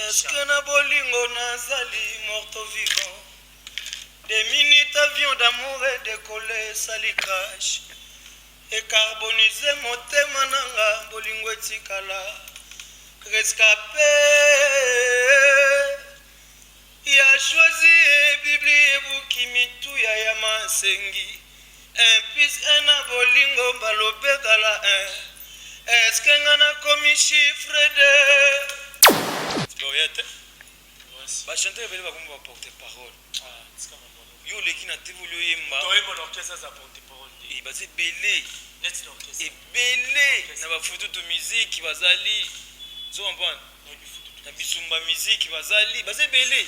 Est-ce que na bolingo nazali morto vivant? Des minutes avion d'amour et décollé sali crash. Et carbonisé motema nanga bolingo etikala. Rescapé. Il a choisi Bibli Bukimitu ya Yamasengi. Un pis un abolingo balobe gala un. Est-ce que ngana komi chiffre de Gloriette? Bah chanter belle va comme va porter parole. Ah, c'est comme un yo leki na tevulu yemba. Toi mon orchestre ça porter parole. Et bah c'est belé. Net l'orchestre. Et belé na ba photo de musique bazali. Zo comprendre? Na bisumba musique bazali, bah c'est belé.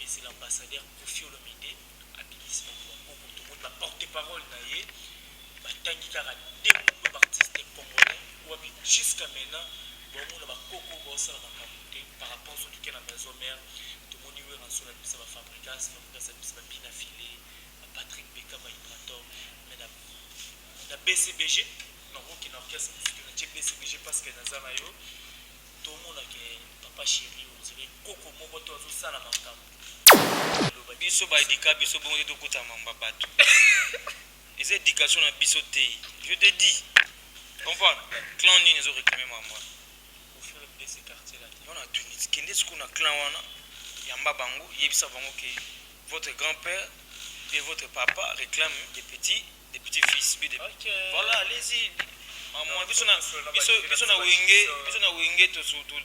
C'est l'ambassadeur Kofi Olomide abilisme pour la porte-parole naie batangi kaka deux artistes congolais ou jusqu'à maintenant bon on a beaucoup bossa na makamute par rapport à ce qui est la maison mère tout le monde est en sur la piste va fabriquer ça va bien affilé Patrick Beka va Ibrator mais la BCBG non qui n'orchestre que la BCBG parce que nazana yo tout le monde a que papa chéri on dirait koko moko to zo sala makambo biso baedika biso bongo te tokuta mamba bato eza éducation na biso te je te dis comprendre clan nini ezoréclame mama wana tunisi kende siku na clan wana yamba bango yebisa bango ke votre grand-père et votre papa réclament des petits fils voilà allez-y mama biso na wenge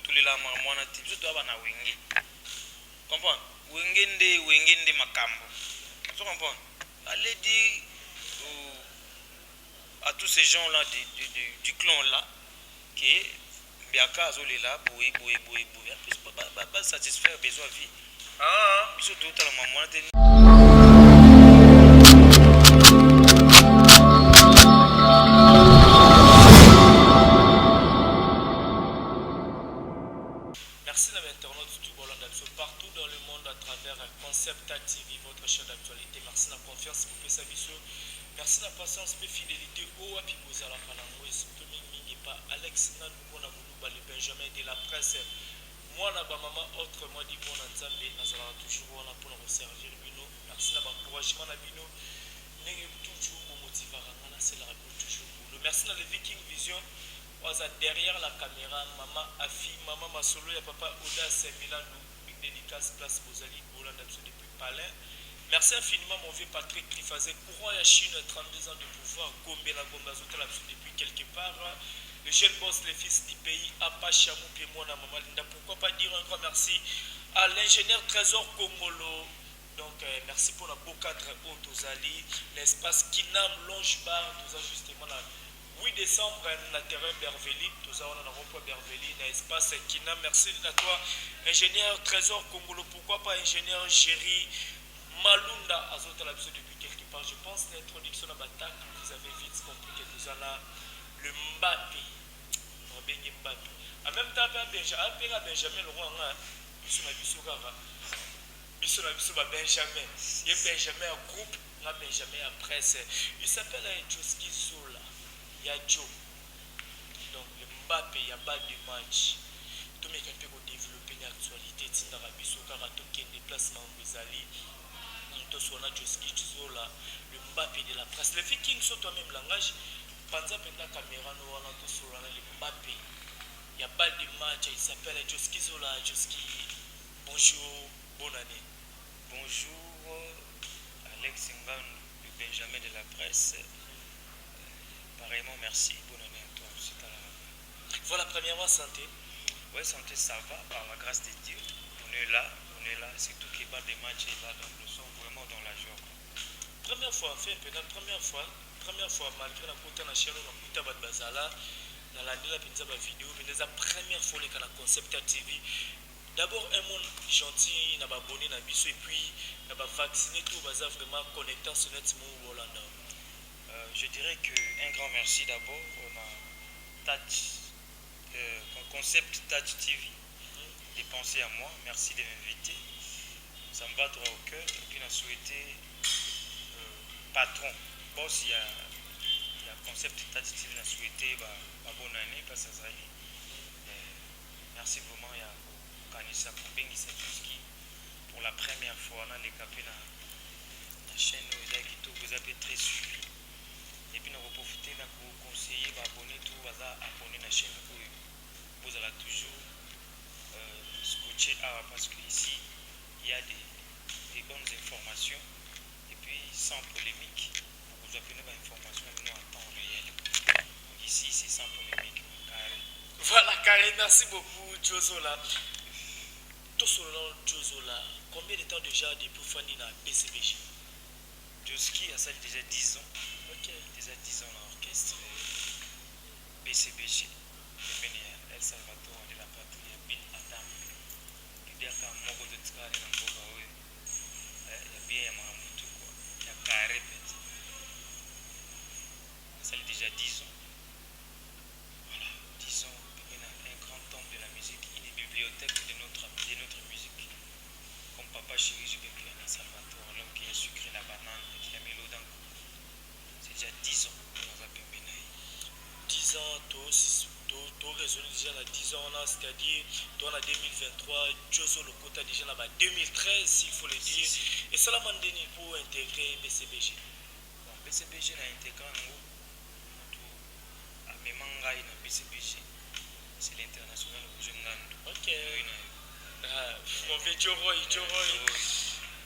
tolela mwana te biso toaba na wenge comprendre wengende makambo. Tu comprends? Allez dire à tous ces gens là du clan là que Biaka Azolé là boui pas satisfaire besoin vie. Ah biso tout à la maman. Partout dans le monde à travers Concept TV, votre chaîne d'actualité. Merci de la confiance pour ça merci de la patience et fidélité. Oh, et puis vous allez pas Alex Nanouko le Benjamin de la presse. Moi, na ba maman autre moi dit bon ensemble, nazala toujours là pour nous servir bino. Merci de l'encouragement na bino. N'est toujours pour motiver à c'est la toujours pour. Merci à le Viking Vision. Derrière la caméra, maman Afi, maman Masolo, et papa Audace Milano. Dédicace place Bozali Hollande depuis Palais. Merci infiniment mon vieux Patrick Clifazé, courant à Chine, 32 ans de pouvoir, Gombe la Gombazote depuis quelque part. Le jeune boss, les fils du pays, Apachamou, Pemona, Maman Linda. Pourquoi pas dire un grand merci à l'ingénieur Trésor Congolo. Donc merci pour la beau cadre Otozali, l'espace Kinam Longe Bar, nous a justement là. 8 décembre, la terrain Berveli, nous avons un rond-point Berveli, l'espace Kina. Merci à toi, ingénieur Trésor Congolo. Pourquoi pas ingénieur Géry Malunda, Azota Labso depuis quelque part. Je pense que l'introduction à Batak, vous avez vite compris que nous avons le Mbappé. Mbappé. En même temps, Benjamin Leroy, Benjamin. Il y a Benjamin en groupe, Benjamin en presse. Il s'appelle Joski Zola. Il y a Joe. Donc le Mbappé, il y a pas de match. Tout le monde peut développer l'actualité. Si on a des déplacements en Bizali, on a Joski Zola, le Mbappé de la presse. Les Vikings sont au même langage. Pendant que la caméra, nous avons le Mbappé. Il y a pas de match. Il s'appelle Joski Zola. Joski, bonjour, bonne année. Bonjour, Alex Ngan, le Benjamin de la presse. Pareillement, merci. Bonne année à toi aussi. Voilà, premièrement, santé. Oui, santé, ça va, par la grâce de Dieu. On est là. C'est tout qui bat des matchs et là, donc nous sommes vraiment dans la joie. Première fois, malgré la côte nationale, on a eu Bazala, dans la vidéo, mais la première fois que la Concept TV. D'abord, un monde gentil, n'a pas abonné, n'a et puis, n'a pas vacciné tout, baza vraiment connecté sur notre monde Hollande. Je dirais qu'un grand merci d'abord au Concept Touch TV, des pensé à moi. Merci de m'inviter. Ça me va droit au cœur. Et puis, on a souhaité patron. Bon, s'il y a concept tentative, on a souhaité bonne année. Parce que ça merci vraiment à Kanisa Kubengisa Tuski pour la première fois. On a les capés dans la chaîne qui vous avez très suivi. Et puis, on va profiter de vous conseiller d'abonner tout, abonner la chaîne où vous allez toujours scotcher parce qu'ici, il y a des bonnes informations et puis sans polémique. Vous avez des informations en temps réel. Donc ici, c'est sans polémique. Carré. Voilà, Carré, merci beaucoup, Jozola. Tout selon Jozola, combien de temps déjà depuis Fanny dans BCBG? Joski a ça déjà 10 ans. Ok. Déjà 10 ans dans l'orchestre BCBG. El Salvador de la patrie, Bin Adam. Il y a un mot de travail dans le Boga. Il y a bien un tout quoi. Il y a carré. Ça fait déjà 10 ans. Voilà, 10 ans. Un grand temple de la musique, une bibliothèque de notre musique. Comme Papa Chéri, je vais créer un Salvatore, l'homme qui a sucré la banane, qui a mis l'eau dans le cou. C'est déjà 10 ans que nous avons pu 10 ans, tu raisonnes déjà à 10 ans, c'est-à-dire dans la 2023, Jozo Lokota déjà là-bas 2013, s'il faut le dire. Et ça l'a demandé pour intégrer BCBG. Bon, BCBG l'a intégré à Memangaï dans BCBG. C'est l'international Rouge Ngando. Ok. Mon vieux Joroy.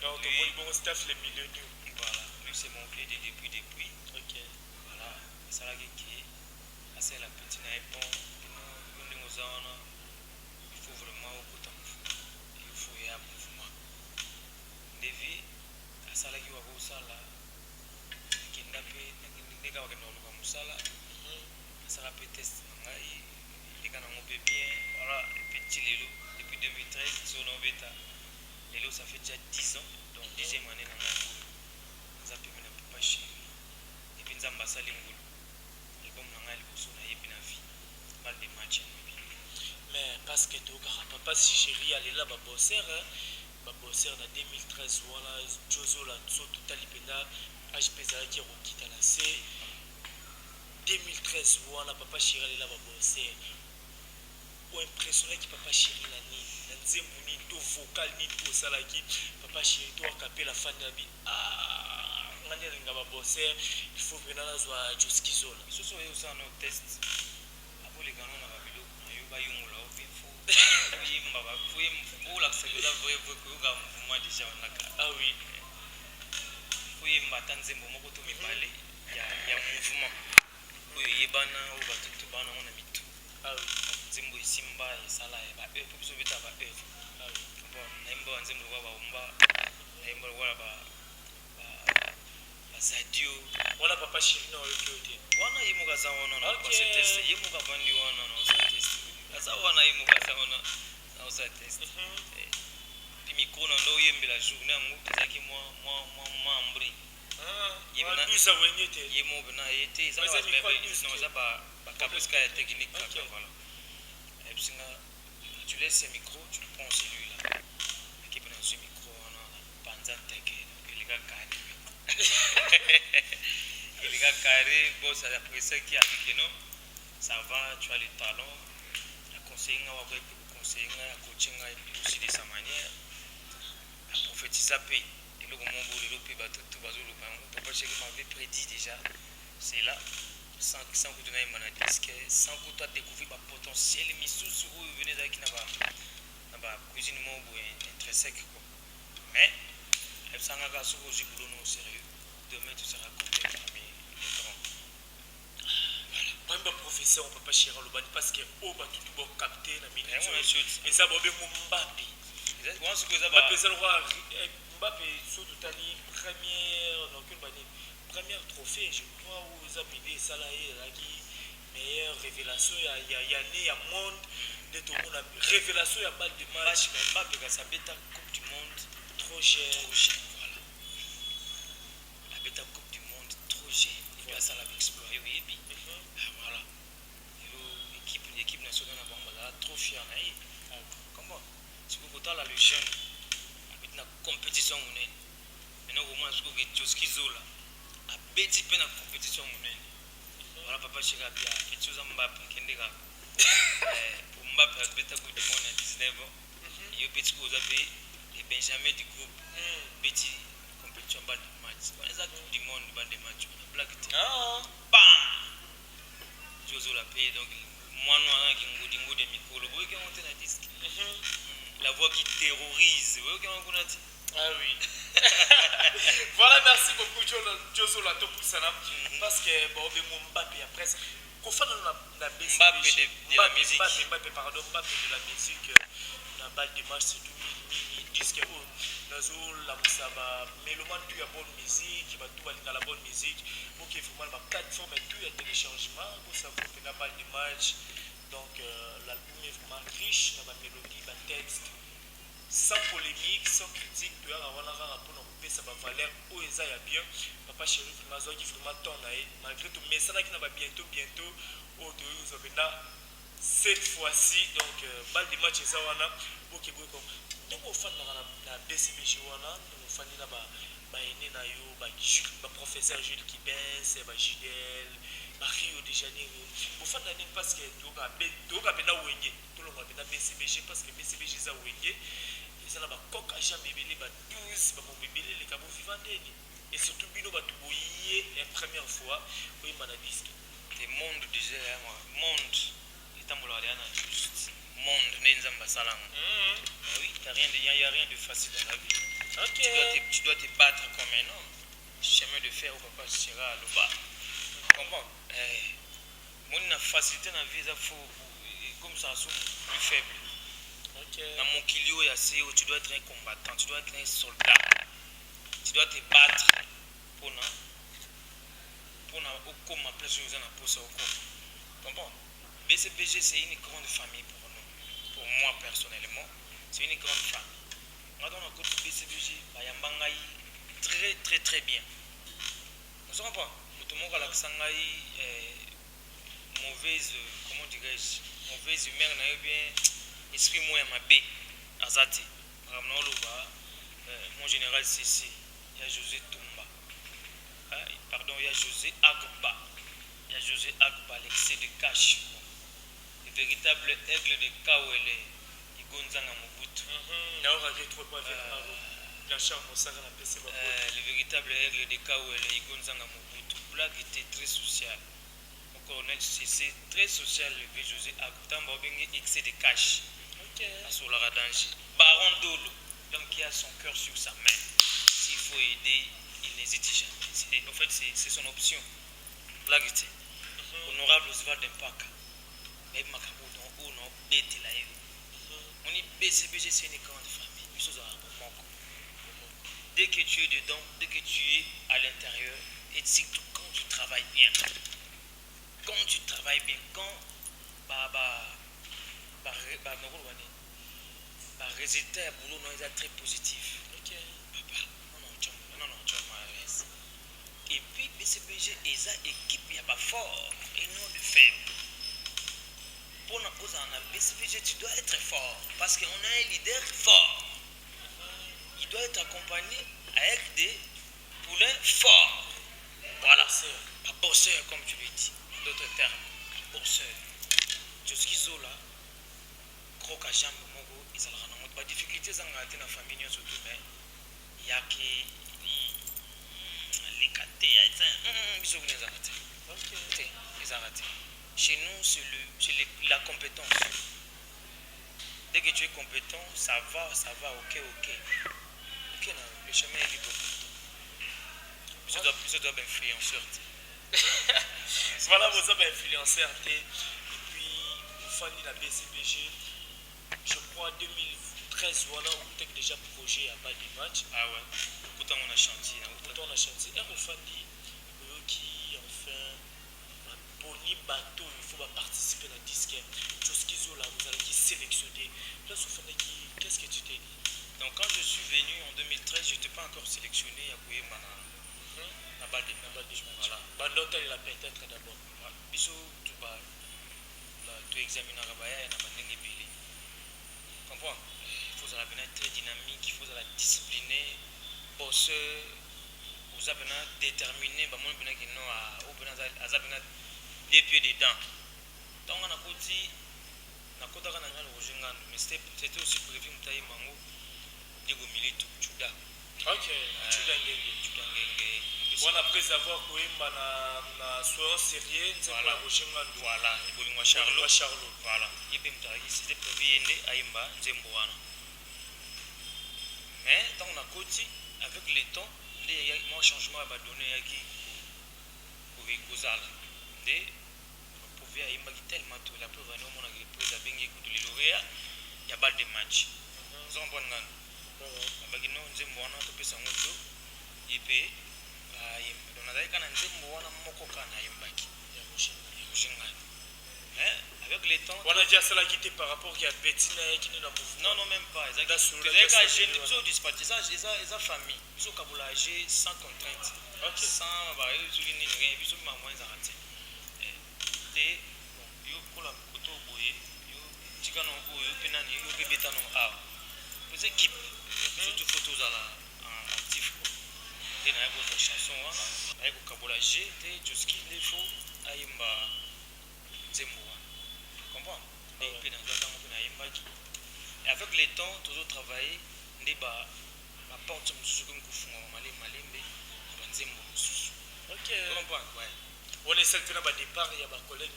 Donc, mon bon staff, les millionnaires. Voilà, lui c'est mon clé depuis. Ok. Voilà, ça l'a dit c'est la petite bon, il faut vraiment beaucoup il faut y avoir un mouvement. Devi, à ça là qui va vous ça là, qui n'a pas des gars qui n'ont pas ça là, ça là peut tester, les gars n'ont pas bien, voilà, petit Lélo, depuis 2013, sur nos bêta, Lélo ça fait déjà 10 ans, donc 10e année dans mon boulot, nous avons pu pas chéri, et puis nous avons passé l'ingolo. Mais parce que tu as papa si chéri allait là bosser en 2013 voilà Jozo la tout à l'ipenda HPZA qui quitte la C 2013 voilà papa chéri allait là bosser ou impressionné que papa chéri la ni nzembu ni to vocal ni to salaki papa chéri to capé la fan de il faut venir à la Joski Zola. Ce sont aussi nos tests. Après les canons, on a vu le bayou là, il faut. Pour l'accepter, ah oui. Il faut attendre un moment pour me parler. Il y a un mouvement. Il y a un mouvement. On a mis tout. Ah oui. Zimbo Simba et Salah et Bae, pour se mettre à Bae. Ah oui. Bon, Naimbo and Zimbo Wamba, Naimbo Waba. Sadio wala papa chéri na yote wana yimuka saona na kwa test yimuka bandi wana na sa test asa wana yimuka saona na sa test puis micro na ndo yembela journée ngo tezaki moi mbri yimna dusa wenyete yimuka na yete ça va bébé non ça ba kapuska ya technique voilà et puis tu laisses ce micro tu prends celui-là qui prend ce micro wana panza teke il gars carré il est carré, bon, ça après ça qui a dit que non, ça va, tu as les talents, la conseiller, la coaching, aussi de sa manière, la prophétiser paye. Et le moment où le pays va tout baser le banc, papa chéri m'avait prédit déjà, c'est là, sans que tu n'aies pas de disque, sans que tu aies découvert le potentiel, mais sous où il venait d'aller dans la cuisine, très sec. Mais, elle s'en a gâché au boulot au sérieux. Demain, tu seras compté parmi les grands. Voilà. Même professeur, on ne peut pas chérir le bani parce que au bas tout bon capté la minute. Et ça va bien Mbappé. Mbappé, c'est le roi. Mbappé, surtout Tali, première trophée, je crois, où ils ont mis ça là, meilleure révélation, il y a né, il y a monde, de tout le monde, révélation, il y a balle de match. Mbappé, ça bêta Coupe du Monde, trop cher. Voilà. La bêta Coupe du Monde, trop cher. Et puis, ça l'a exploré, oui, et puis, voilà. L'équipe nationale, trop fière, comment? Joski Zola abeti pe na compétition monene. Voilà papa chira bia petit aux Mbappé kendeka. Mbappé abeta coup du monde à 19 ans. Il petit aux appelés les Benjamin du groupe. Petit compétition balle de match. On les a coup du monde balle de match. Blague. Bam. Jozola paye donc moi noir qui ngou de micro le boy qui monte na disque. La voix qui terrorise. Vous voyez comment on a dit? Ah oui. Voilà, merci beaucoup Jozola Topusana. Parce que bon, Mbappé après ça. Qu'on fait la BCBG. Mbappé, pardon, Mbappé de la musique. La balle de match, c'est tout mini disque. La Moussaba, Mélomane, tout y a bonne musique, qui va tout aller dans la bonne musique. Donc, il faut vraiment la plateforme et tout, il y a téléchargement. Pour savoir que la balle de match. Donc, l'album est vraiment riche dans la mélodie, la texte. Sans polémique, sans critique, tu as un rapport pour ça va valeur où ils aillent bien. Papa chéri, vraiment, qui vraiment tourne malgré tout, mais ça là qui n'a pas bientôt, au de vous avez là cette fois-ci, donc balle de match et ça on a pour que vous comme donc au fan la BCBG on a nous fan là ba ene na yo ba professeur Jules Kibens ba Gidel ba Rio de Janeiro au fan na parce que doka pena wenge tout le monde pena BCBG parce que BCBG za wenge ça là ba coq à jamais belé ba 12 ba bébélé les cabo vivant et surtout bino ba tuboyé la première fois oui manadisque le monde déjà monde juste monde n'enzamba salang. Oui, il y a rien de facile dans la vie. Okay. Tu dois te battre comme un homme. Chemin de fer au papa sera le bas. Comprends? Mon facilité dans la vie, comme ça, sont plus faible. Dans mon kilio, tu dois être un combattant, tu dois être un soldat. Tu dois te battre pour comme ma place, je pour ça. Comprends? BCBG, c'est une grande famille pour nous. Pour moi, personnellement, c'est une grande famille. Quand on a côté BCBG, il y a très très bien. Vous ne savez pas? Tout le monde a l'accent mauvaise, comment dirais-je, mauvaise humeur, bien esprit moins ma B. Azati. Mon général CC, il y a José Toumba. Pardon, il y a José Agba. Il y a José Agba, l'excès de cash. Le véritable aigle de Kawele, Igonzanga Mobutu. Le véritable aigle de Kawele, Igonzanga Mobutu. Blague était très social. Mon colonel CC, très social, le José Agba. Excès de cash. Sur la danger. Baron Dolo, l'homme qui a son cœur sur sa main. S'il faut aider, il n'hésite jamais. En fait, c'est son option. Blague était. Honorable Oswald Mpaka. On est BCBG, c'est une grande famille. Dès que tu es dedans, dès que tu es à l'intérieur, et surtout quand tu travailles bien. Quand résultat boulot non est très positif. Et puis BCBG est une équipe il y a pas fort et non de faible. Pour nous poser en BCBG, tu dois être fort parce qu'on a un leader fort. Il doit être accompagné avec des poulains forts. Voilà, un bosseur comme tu le dis, en d'autres termes, un bosseur. Joski Zola, croque à jambe, mogo, ils ont pas de difficultés dans la famille, surtout, mais il y a qui les catés, ils ont arrêté. Chez nous, c'est la compétence. Dès que tu es compétent, ça va, ok. Ok, non, le chemin est libre. Je dois influenceur. Voilà, vous avez influenceur. Et puis, vous faites la BCBG. Je crois 2013, voilà, on a déjà projet à bas du match. Ah ouais. Pourtant, on a chanté. Et on fait qui, enfin, Boni Bateau, il faut participer à la disque. Joski Zola, vous allez sélectionner. Là, qu'est-ce que tu t'es dit? Donc, quand je suis venu en 2013, je n'étais pas encore sélectionné à Kouyema. La balle de match. Voilà. Bandotel, il a peut-être d'abord. Bisous, tu examines la rabaya et la banding et billet. Comprends? Il faut être très dynamique, il faut être discipliné, bosseur, aux vous avez déterminé, bah moi bien qu'il n'a au bien azabina des pieds dedans. Donc on a côté na kota kana ngalo ujinga mais c'était aussi prévu mtayi mango digo milito chuda. OK, chuda ngenge. Bon après avoir koimba na soin sérieux nzela ujinga voilà, ibolingwa Charlot. Voilà. Yebe mtayi c'était prévu yende aimba nzembo wana. Mais dans la côte, avec le temps, il y a un changement à donner à qui pour les pouvait y tellement tout la preuve à nous on a pris à bengi coup de l'Iloria il y a pas de match nous avons bon gan abagi no nzembo wana to pesa ngoto ipe on a d'ailleurs quand nzembo wana moko kana yimbaki ya mushinga avec le temps on a déjà cela qui était par rapport à Bettina qui n'est dans mouvement non même pas exactement ils ont dispartisage ils ont famille ils ont kabulagé sans contrainte sans bah ils soulignent rien ils sont moins arrêtés et bon yo kola koto boye yo tikano ko yo penani yo bebetano a aux équipes surtout photos à la actif et na yako chanson wana yako kabulagé te joski il faut ayimba zembo comprends et puis dans un temps na yimbaki et avec le temps toujours travailler ndeba ma porte mususu comme kufunga malembe banzembo mususu OK comprends ouais on est certain à départ il y a ba collègue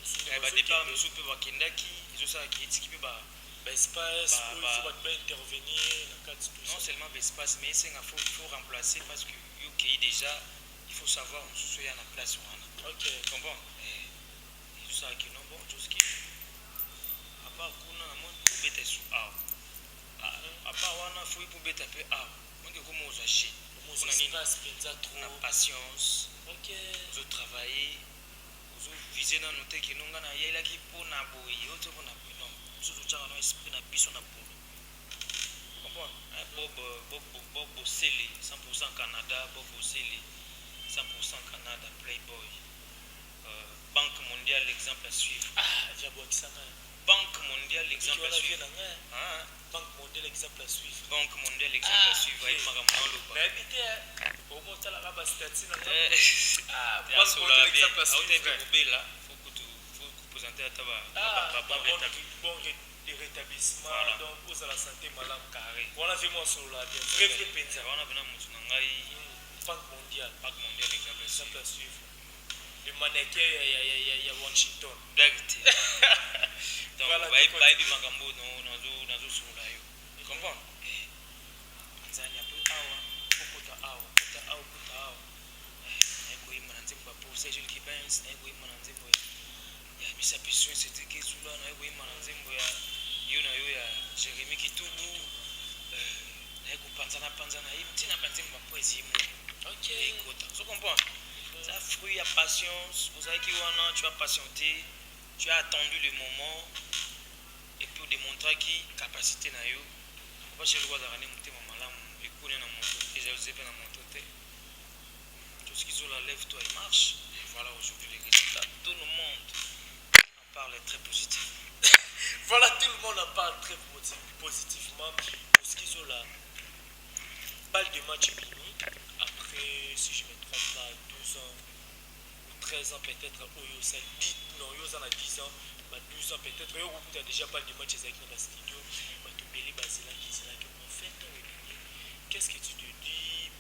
départ mususu pe bakendaki ils ont ça qui équipe ba espace il faut pas intervenir non seulement espace mais il faut remplacer parce que OK déjà il faut savoir mususu ya na place wana OK comprends et tout ça qui non bon tout ce qui kuna mo beta su apa wana fui pour beta pe donc comment on achète on a espace penza trop na patience OK vous travailler vous viser dans noter que nous ngana yela ki pona boy autre pona non tout ça on esprit na biso na polo comprends Bob Bossele 100% Canada Bob Bossele 100% Canada Playboy Banque mondiale l'exemple à suivre diabo kisanga Banque mondiale l'exemple à suivre Banque mondiale exemple à suivre Banque mondiale exemple à suivre avec makamalo na habité au mot la raba statut na Banque mondiale exemple à suivre là faut présenter à taba bon de rétablissement donc pour la santé malam carré voilà vraiment sur la bien très penza on a venu mutu ngai Banque mondiale exemple à suivre le mannequin il y a Washington direct donc baibi makambo nazo sura yo comprends nzanya pe awa ko imana nzimba pour Serge Kibens ko imana nzimbo ya bisa pisou c'était que sula ko imana nzimbo ya ya Jérémy Kitubu ko panzana imtina banzimba poésie OK écoute tu comprends ça fruit à patience vous savez qui tu as patienté tu as attendu le moment et pour démontrer qui capacité na yo pas chez le roi d'arani mutema malamu ekune na moto et j'ai fait na moto te tout ce qui sont la lève toi et marche et voilà aujourd'hui les résultats tout le monde en parle très positif voilà tout le monde en parle très positivement pour ce qui sont là balle de match fini après si je me trompe pas 12 ans ou 13 ans peut-être Oyo ça dit non Oyo ça a 10 ans 12 ans peut-être Oyo tu as déjà balle de match avec dans le studio tu beli basela qui c'est là que en fait qu'est-ce que tu te dis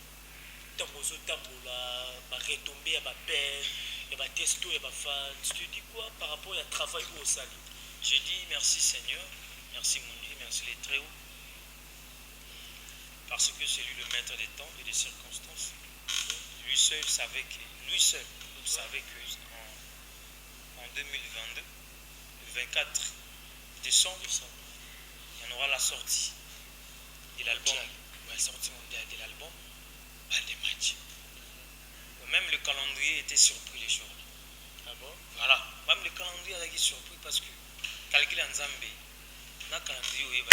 tambozo tambola ba retomber à ba peine et ba testo et ba fan tu te dis quoi par rapport au travail au sali je dis merci Seigneur merci mon Dieu merci les très hauts parce que c'est lui le maître des temps et des circonstances. Lui seul savait que en 2022, le 24 décembre, il y en aura la sortie de l'album, la sortie mondiale de l'album, pas de match. Même le calendrier était surpris les jours. Ah bon? Voilà, même le calendrier a été surpris parce que calcul en Zambie, dans le calendrier,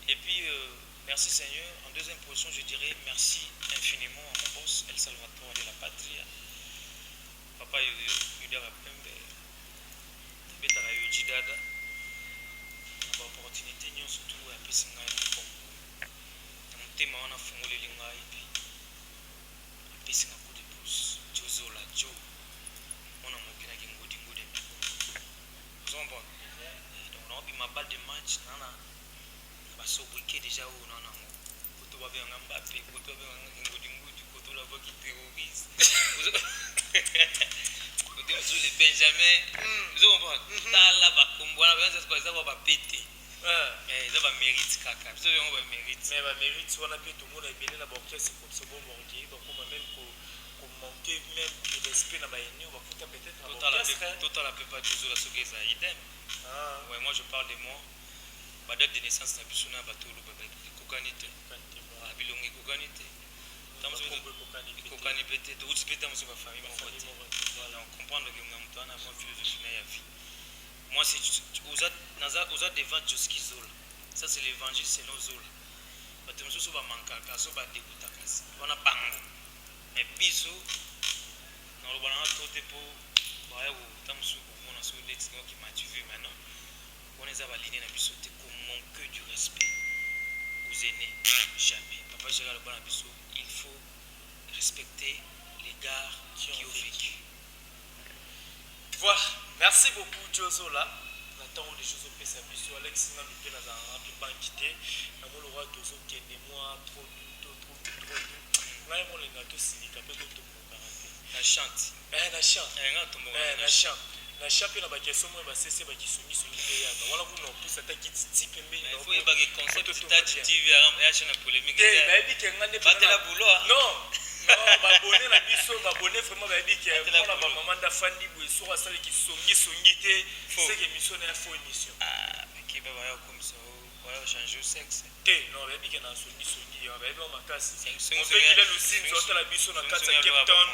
et puis merci Seigneur. En deuxième position je dirais merci infiniment à mon boss El Salvatore de la patrie papa Yuda Pembe betala yoji dada na opportunité surtout à pesinga na kombo na match nana basoboke déjà oyo nana yango koto babenganga Mbappé koto babenganga ngudingudi koto labaki terroriste koto mosusu le Benjamin ozo comprendre tala bakombo wana eza kwa bapete eza bamérite kaka biso yango bamérite mais bamérite wana mpe tomona ebele na baorchestre comme ce bon mordier bakoma même komanke même du respect na baeni oyo bakuta peut-être na baorchestre totala mpe pa tozola soki eza idem ouais moi je parle de moi badate de naissance na biso na bato oloba ekokani te bilongo ekokani te ekokani mpe te touti mpe ta mosu bafamille moko te donc comprendre ke na moto wana mwa philosophie na ya vie moi c'est oza devant Joski Zola ça c'est l'évangile selon Zola bato mosusu bamankaka so badekutaka wana bango mais biso naloba nanga to te mpo baya kota mosusu komona so neti ngoki mature maintenant wana eza baline na biso te komanque du respect aux aînés jamais papa Chéri aloba na biso il faut respecter les gars qui ont vécu. Voilà, merci beaucoup Jozola. Nathan les choses au PSA biso Alex na lupe na za rapi banquité na mo le roi Jozo kende moi trop là mo lenga to sinika pe to karaté na chante na chante nga to mo na chante na champion ba keso mo ba sese ba kisongi songi pe ya wala ku no pusa ta kiti pembe no faut ba ke concept touch TV ya chana polémique ba bi ke ngane ba tela boulot non ba bonné la biso ba bonné vraiment ba bi ke mona ba maman da fandi bo so ka sali kisongi songi te c'est que mission na faux émission mais ke ba ya comme ça va changer le sexe te non ba bi ke na songi songi ya ba bi makasi on fait qu'il a le signe sur la biso na kata Cape Town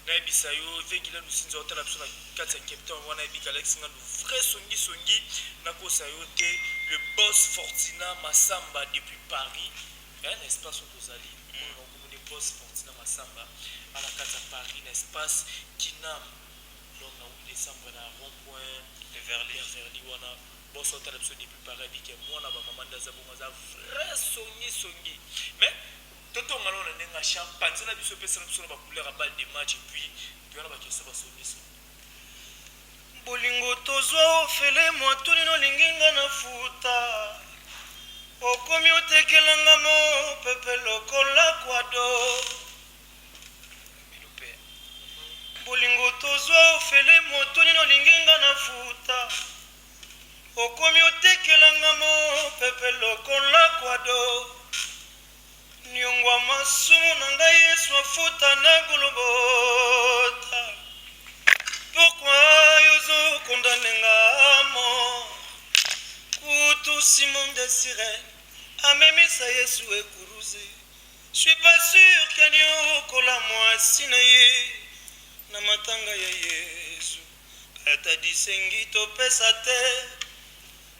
na bisa yo fait qu'il a le signe sur la biso na kata Cape Town wana bi Alex nga vrai songi na ko sa yo te le boss Fortina Massamba depuis Paris un espace où vous allez on des boss Fortina Massamba à la kata Paris un espace Kinam donc na 8 décembre na rond-point de Verly wana boss hôtel depuis Paris bi ke moi na ba maman daza bonga vrai songi mais toto ngalo na nenga champagne na biso pesa na biso ba couleur à balle de match et puis wana ba kesa ba songi bolingo tozwa ofele mwatuni nolinginga na futa okomi otekelanga mo pepe lokola kwado bolingo tozwa ofele mwatuni nolinginga na futa okomi otekelanga mo pepe lokola kwado niongwa masumu na ngai yesu afuta na golobota pourquoi yozo condamner à mort kutu Simon de Sirène amemisa yesu ekuruze je suis pas sûr kanyo kola mwasi na ye na matanga ya yesu kata disengi topesa te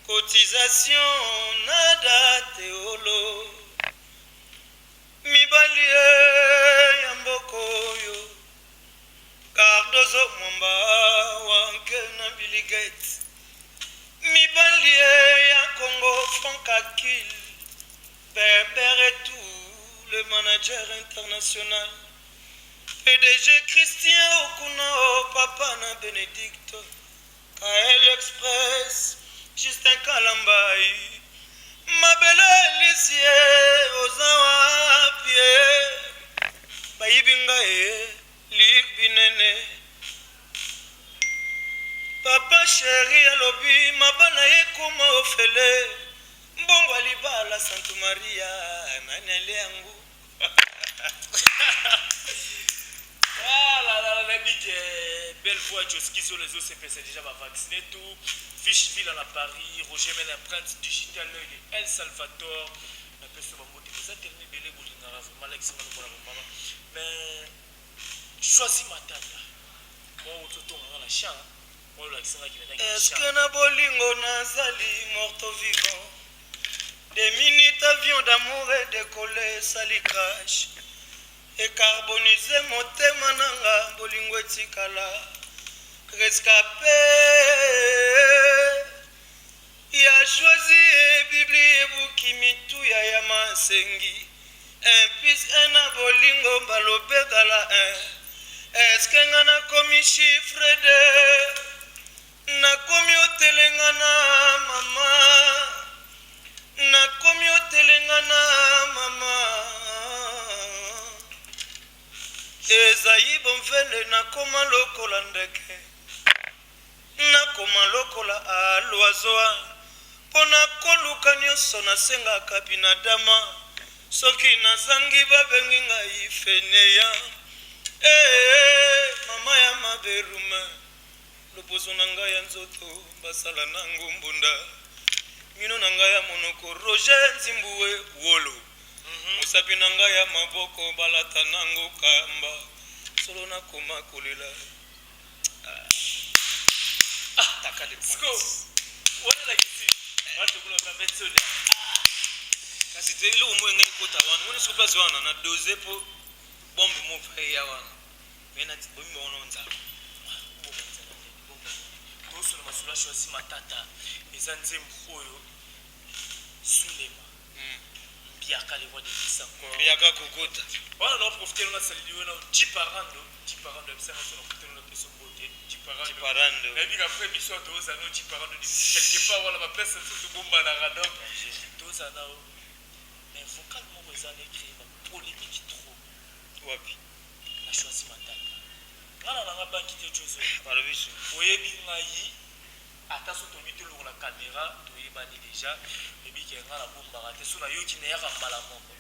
cotisation nada teolo mibali ya mboko oyo Cardozo Mwamba wankel na Billy Gates mibali ya Congo Franck Akil Berber et tout le manager international PDG Christian Okuno Papa na Benedicto KL Express Justin Kalambai Mabele Lisie Ozawa Pie Bayibinga Lik binene Papa Chéri alobi mabana ekoma ofele mbongo alibala Santa Maria nanele yangu la big belle voix Joski sur les autres c'est déjà vacciné tout Fiche Ville à la Paris Roger Mena Prince Digital de El Salvador la personne va monter vous avez terminé belé boulina vraiment Alex maman mais choisis ma tata moi autour on la chant moi l'accent qui vient est-ce que na bolingo nazali morto vivant des minutes avion d'amour et décoller sali crash et carboniser motema nanga bolingo etikala rescapé ya choisi Bible buki mitu ya yamasengi un plus un a bolingo balobekala un est-ce que ngana komi chiffre de na komi otelengana mama mayele nakoma lokola ndeke nakoma lokola aloazoa pona koluka nyonso nasengaka binadama soki nazangi babengi ngai feneya mama ya maberume loposo na ngai ya nzoto basala nango mbunda mino na ngai ya monoko Roger Nzimbuwe wolo mosapi na ngai ya maboko balata nango kamba solo nakoma kolela taka de points wana kisi watu kuna pembezoni kasi te ile umo ngai kota wana woni super zwana na doze po bombe mo faye ya wana mena bombe wana nza toso na masula shosi matata eza nzembo oyo sulema biaka les voix de Kissa biaka kokota wana na profiter na saliliwe na Jiparando ebisanga so na profiter na peso bote Jiparando na bika après mission toza no Jiparando quelque part wala ba place tout bomba na radon toza na mais vocal moko eza écrit ba polémique trop wapi na choisi matata ngana na banki te chozo balobiso oyebi ngai ata so tobi te longola caméra toyebani déjà ebiki ngana bombaka te so na yoki na yaka mbala moko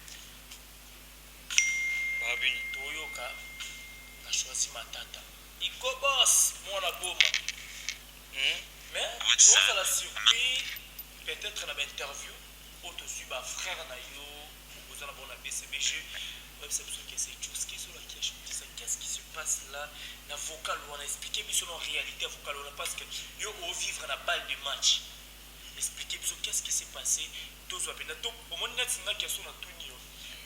babini toyoka na choisi matata ikobos mwana boma mais tozala surpris peut-être na bainterview oyo tozwi bafrère na yo oza na bao na BCBG oyebisa biso ke c'est Joski Zola qui a chanté ça. Qu'est-ce qui se passe là na vocal wana expliquer biso na réalité vocal wana parce que yo ovivre na balle de match expliquer biso qu'est-ce qui s'est passé tozwa pena to omoni neti nga question na tuni yo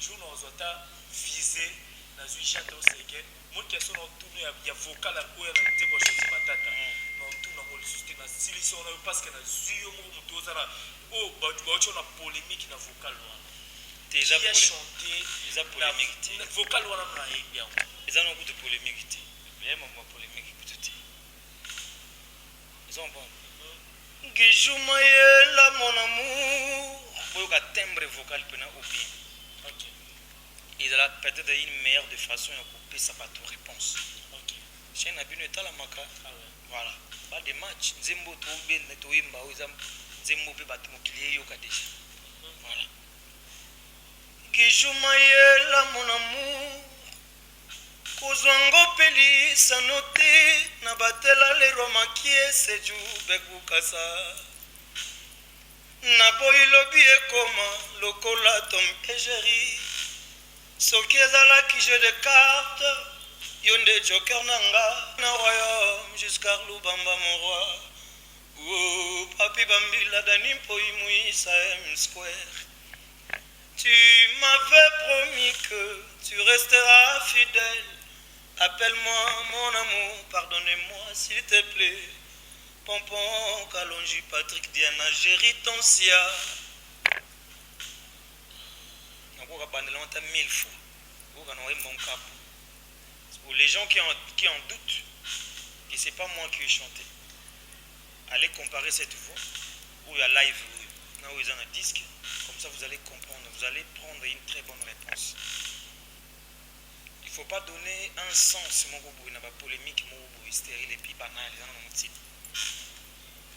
jour na ozwa ta visé na zwi chante oseke mon question na tuni ya vocal oyo na nzembo choisi matata na tuna mo lisusu te na siliso na yo parce que na zwi yo moko moto oza na o baotyo na polémique na vocal wana déjà qui a chanté eza polémique te vocal wana na yebi yango eza na kutu polémique te bien mama polémique kutu te eza bon ngijuma yela mon amour boyoka timbre vocal pena ou bien ok ezala peut-être une meilleure de façon ya kopesa bato réponse ok chaîne na bino etalamaka ah ouais voilà ba de match nzembo tobenda toyemba oyo eza nzembo mpe bato mokili eyoka déjà voilà ngijuma yela mon amour kozwango mpe lisano te na batela lero makie seju bekukasa na boyi lobi ekoma lokola tom egeri soki ezalaki jeu de carte yo nde joker na nga na royaume jusqu'à lubamba mon roi o papi bambila dani mpoi muisa m square. Tu m'avais promis que tu resteras fidèle. Appelle-moi mon amour, pardonnez-moi s'il te plaît. Pompon, Kalonji, Patrick, Diana, Géry, Tonsia. On va abandonner 1000 fois. Pour les gens qui en doutent, que ce n'est pas moi qui ai chanté, allez comparer cette voix ou à live, là où ils ont un disque. Comme ça, vous allez comprendre, vous allez prendre une très bonne réponse. Il ne faut pas donner un sens à la polémique, stérile et puis banal. Tu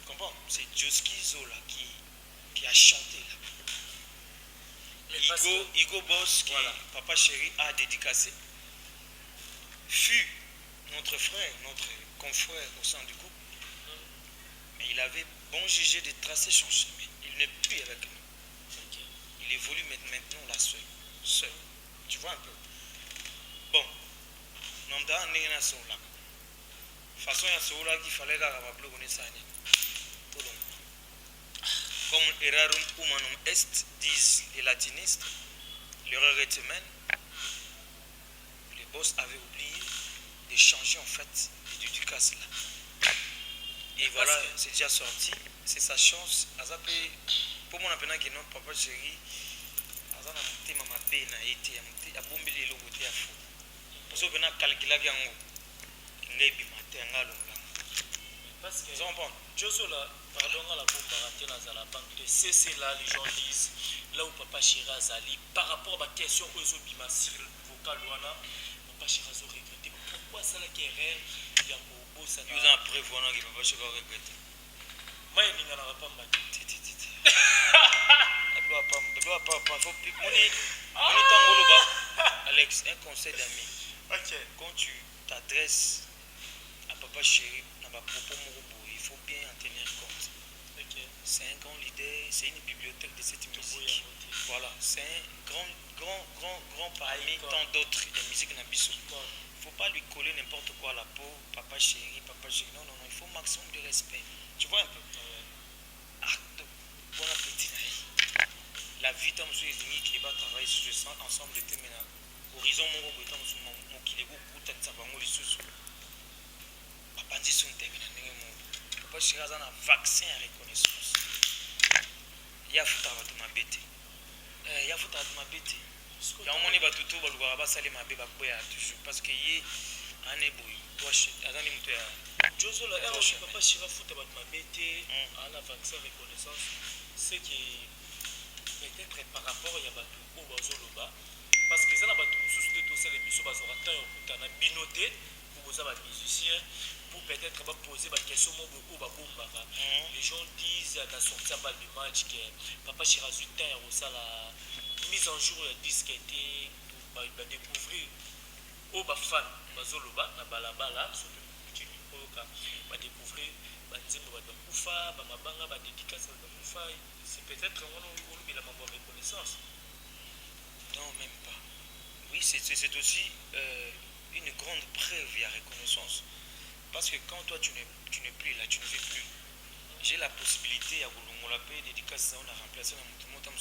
comprends? C'est Joski Zola qui a chanté là. Igo Boss, qui voilà. Papa Chéri a dédicacé, fut notre frère, notre confrère au sein du groupe. Mais il avait bon jugé de tracer son chemin. Il n'est plus avec nous. Il évolue maintenant là seul. Tu vois un peu. Bon, nous avons dit que c'est là. De façon, il là qu'il fallait que nous ayons comme erarum humanum est, disent les latinistes, l'erreur est humaine. Les boss avaient oublié de changer en fait d'éducation là. Et voilà, c'est déjà sorti. C'est sa chance. Pour moi, on a dit que non, papa chéri. Azana mutema mabe na ete ya mute abombeli eloko te ya fo poso bena calculaki yango ngai bimate ngalo parce que ils bon Josola pardon à la bombe raté dans la banque de c'est là les gens disent là où papa Chira Zali par rapport à la question aux bima sur vocal wana papa Chira zo regretté pourquoi ça la guerre ya ko bosa Vous en prévoyant que papa chéri regrette. Moi il n'y en aura pas mal. Alex, un conseil d'ami. Ok. Quand tu t'adresses à papa chéri, il faut bien en tenir compte. Ok. C'est un grand leader, c'est une bibliothèque de cette musique. Voilà, c'est un grand parmi tant d'autres de musique Nabiso. Il ne faut pas lui coller n'importe quoi à la peau, papa chéri. Non, il faut un maximum de respect. Tu vois un peu? Acte, bon appétit. La vie dans ce qui va travailler sur ce ensemble de thèmes. Horizon mon kilego kuta tsabango lisusu. Papa ndi son tebe na ndenge mo. Papa chéri a un vaccin à reconnaissance. Ya futa batu mabete. Ya futa batu mabete. Ya omoni batu to balwa basali mabe bakoya toujours parce que ye aneboyi. Toi azani muto ya Jozola papa chéri futa batu mabete à la vaccin reconnaissance ce qui peut-être par rapport à Yabatou ou Bazoloba, parce que ça n'a pas tout de tout ça, les missions Bazoratin ou binoté pour vous avoir musiciens, pour peut-être poser des questions ou Babombara. Les gens disent à la sortie du match que Papa Chirazutin a la mise en jour du disque était pour découvrir au Bafan Bazoloba, na Balabala, surtout pour découvrir Ufa, Bamabanga, dédicace à Ufa. C'est peut-être un la reconnaissance. Non, même pas. Oui, c'est aussi une grande preuve et reconnaissance. Parce que quand toi tu n'es plus là, tu ne vis plus. J'ai la possibilité à vous l'appeler, dédicace, on a remplacé la moto,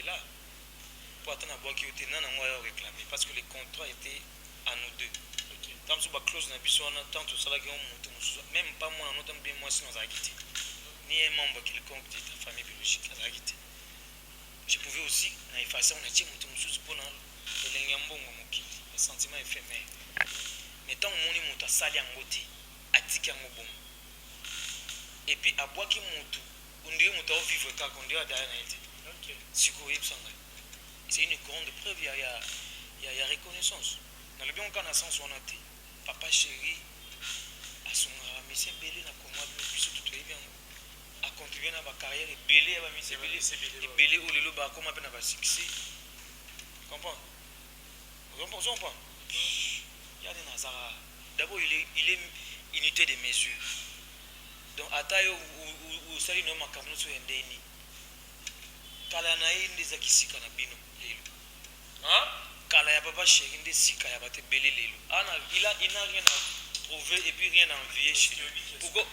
là. Pour attendre à boire qui était non, on réclamer. Parce que les contrats étaient à nous deux. Tant que la clause n'a pas tant que ça, même pas moi, nous bien moi, sinon, ni un membre quelconque de ta famille biologique, je pouvais aussi effacer on a dit pour le sentiment éphémère. Mais tant que mon est sali en côté, à tika bon. Et puis à boire qui monte, on dirait que vivre car on dirait derrière c'est une grande preuve, il y a reconnaissance. Dans le bien qu'on a sens on a été, papa chéri, à son monsieur Bélé n'a pas moi de plus tout bien. A contribué à ma carrière et Bélé à ma mission et Bélé ou le loba comme à ma succès. Comprends? Comprenons pas. Il y a des Nazara. D'abord il est unité de mesure. Donc à taille où ça il ne m'a qu'à nous sur un déni. Kalanaï des akisika na bino lelo. Hein? Kalaya papa chéri des sika ya bate Bélé lelo. Il n'a rien à trouver et puis rien à envier chez lui. Pourquoi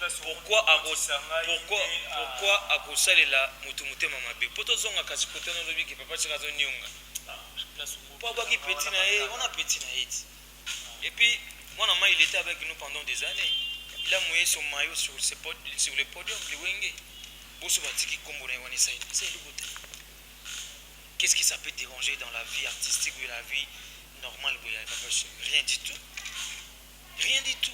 à cause de la mutumute mamabe poto zonga kasi kote na lobi ki papa chirazo nyonga papa qui petit na on a petit na et puis mon maman il était avec nous pendant des années il a mouillé son maillot sur le podium le wenge boso batiki kombo na wani sai c'est le côté qu'est-ce qui ça peut déranger dans la vie artistique ou la vie normale papa rien du tout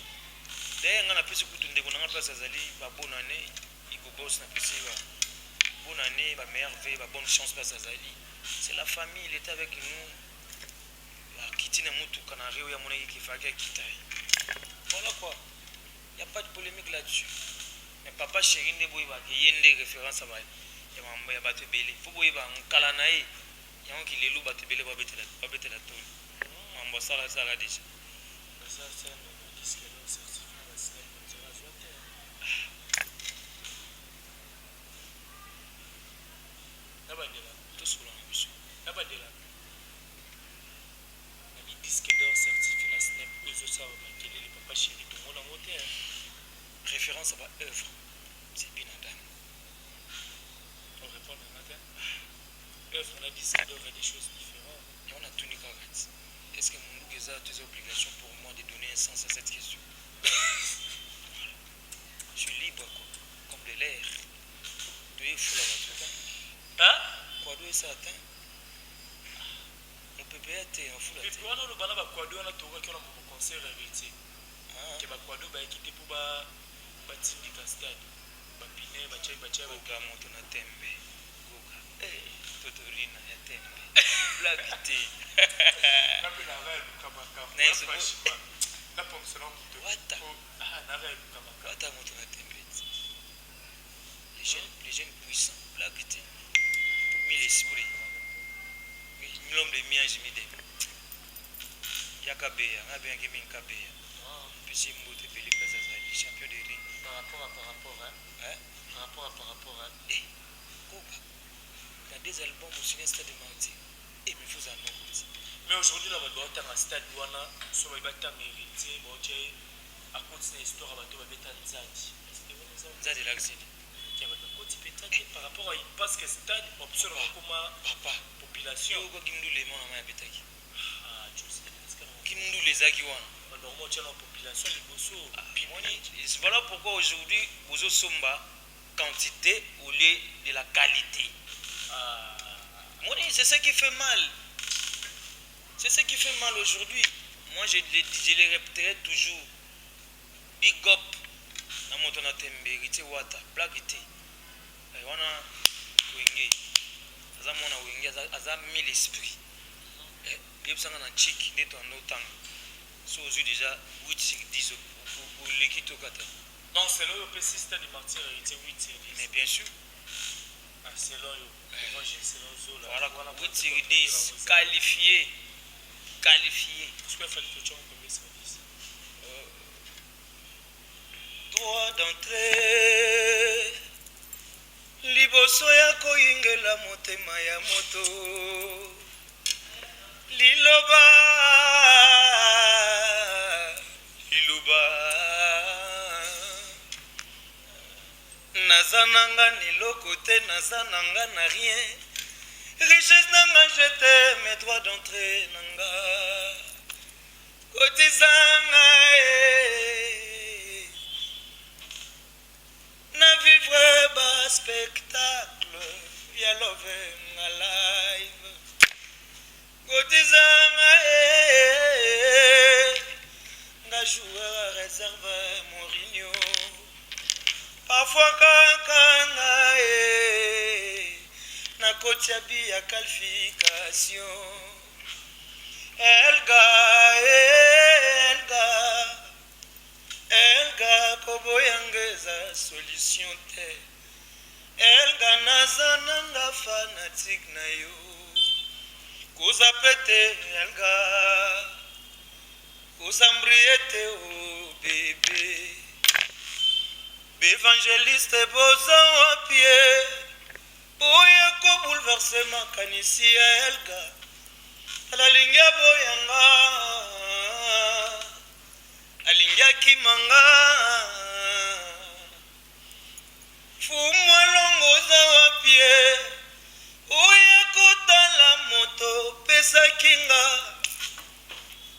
d'ailleurs on a pu se couper de on a place azali ba bonne année il faut boss na pesi ba bonne année ba meilleure vie ba bonne chance place azali c'est la famille il était avec nous kiti na mutu kana reo ya mona qui fait kitai voilà quoi il y a pas de polémique là-dessus mais papa chéri ne boy ba yende référence à ba ya mamba ya bato belé faut boy ba kala na ye ya on ki lelu bato belé ba betela to mamba sala déjà ça c'est un disque de certificat de Snap référence à ma œuvre, c'est bien Adam. On répond à Adam. Œuvre, on a disque d'or et des choses différentes. Et on a tout niqué. Est-ce que mon Geza a des obligations pour moi de donner un sens à cette question? Je suis libre, quoi. Comme de l'air. Tu es fou là-bas. Hein? Quoi d'où est ça atteint? Mon bébé était en fou là-bas. Et puis, on a le banana, quoi d'où on a tout qui a un concert hérité. Que quoi d'où qui était pour batindi ka stade. Bapine, bachai, Goga moto na tembe. Goga. Totorina ya tembe. Blabité. Kabila va le kabaka. La ponctionnaire moto. Wata. Ah, n'arrête pas. Wata moto na tembeti. Les jeunes puissants, là que tu mis l'esprit. L'homme de miage mide. Yakabeya, Nabeya Gaming Kabeya. Puis Mbote Pelika Zazali, champion de ring. Par rapport à. Eh, Koba. Il y a des albums au cinéma Stade de Martyr. Et mais vous en avez. Mais aujourd'hui, là, on doit un stade douana, sur le bâtiment héritier, à continuer l'histoire, on va mettre un Zadi. Zadi Laxini. Par rapport à parce que stade, option comme papa, population. Yo, Kimdou les gens à Betaki. Ah, tu sais, Kimdou les Agiwan. Alors, moi, tu as la population, les bossos. Voilà pourquoi aujourd'hui, Bozo Somba, quantité au lieu de la qualité. C'est ça qui fait mal. C'est ce qui fait mal aujourd'hui. Moi, je les répéterai toujours. Big up. Na moto na tembe, ite wata, black ite. Wana wenge. Aza mona wenge, aza mille esprit. Yebsanga na chik, neto en autant. So aux yeux déjà 8 sur 10 ou l'équipe au kata. Donc c'est là où le système de martyr était 8 sur 10. Mais bien sûr. C'est là où l'évangile c'est là où voilà 8 sur 10 qualifié. Tu peux faire le tour combien sur 10? Droit d'entrée. Liboso ya koyingela motema ya moto. Liloba Nazananga niloko te nazananga na rien. Richesse nanga je t'aime, droit d'entrée nanga. Kotizanga na vivre ba spectacle ya love nga live. Kotizanga nga joueur réserve Mourinho. Parfois quand na kotiabi ya qualification. Elga koboyangeza solution te. Elga nazananga fanatique na yo. Kuza pete elga. Kuza mbriete o bébé. Évangéliste boza wa pied. Oya ko bouleverser makanisi ya elga. Alalinga boyanga. Alinga kimanga. Fumwa longoza wa pied. Oya ko tala moto pesa kinga.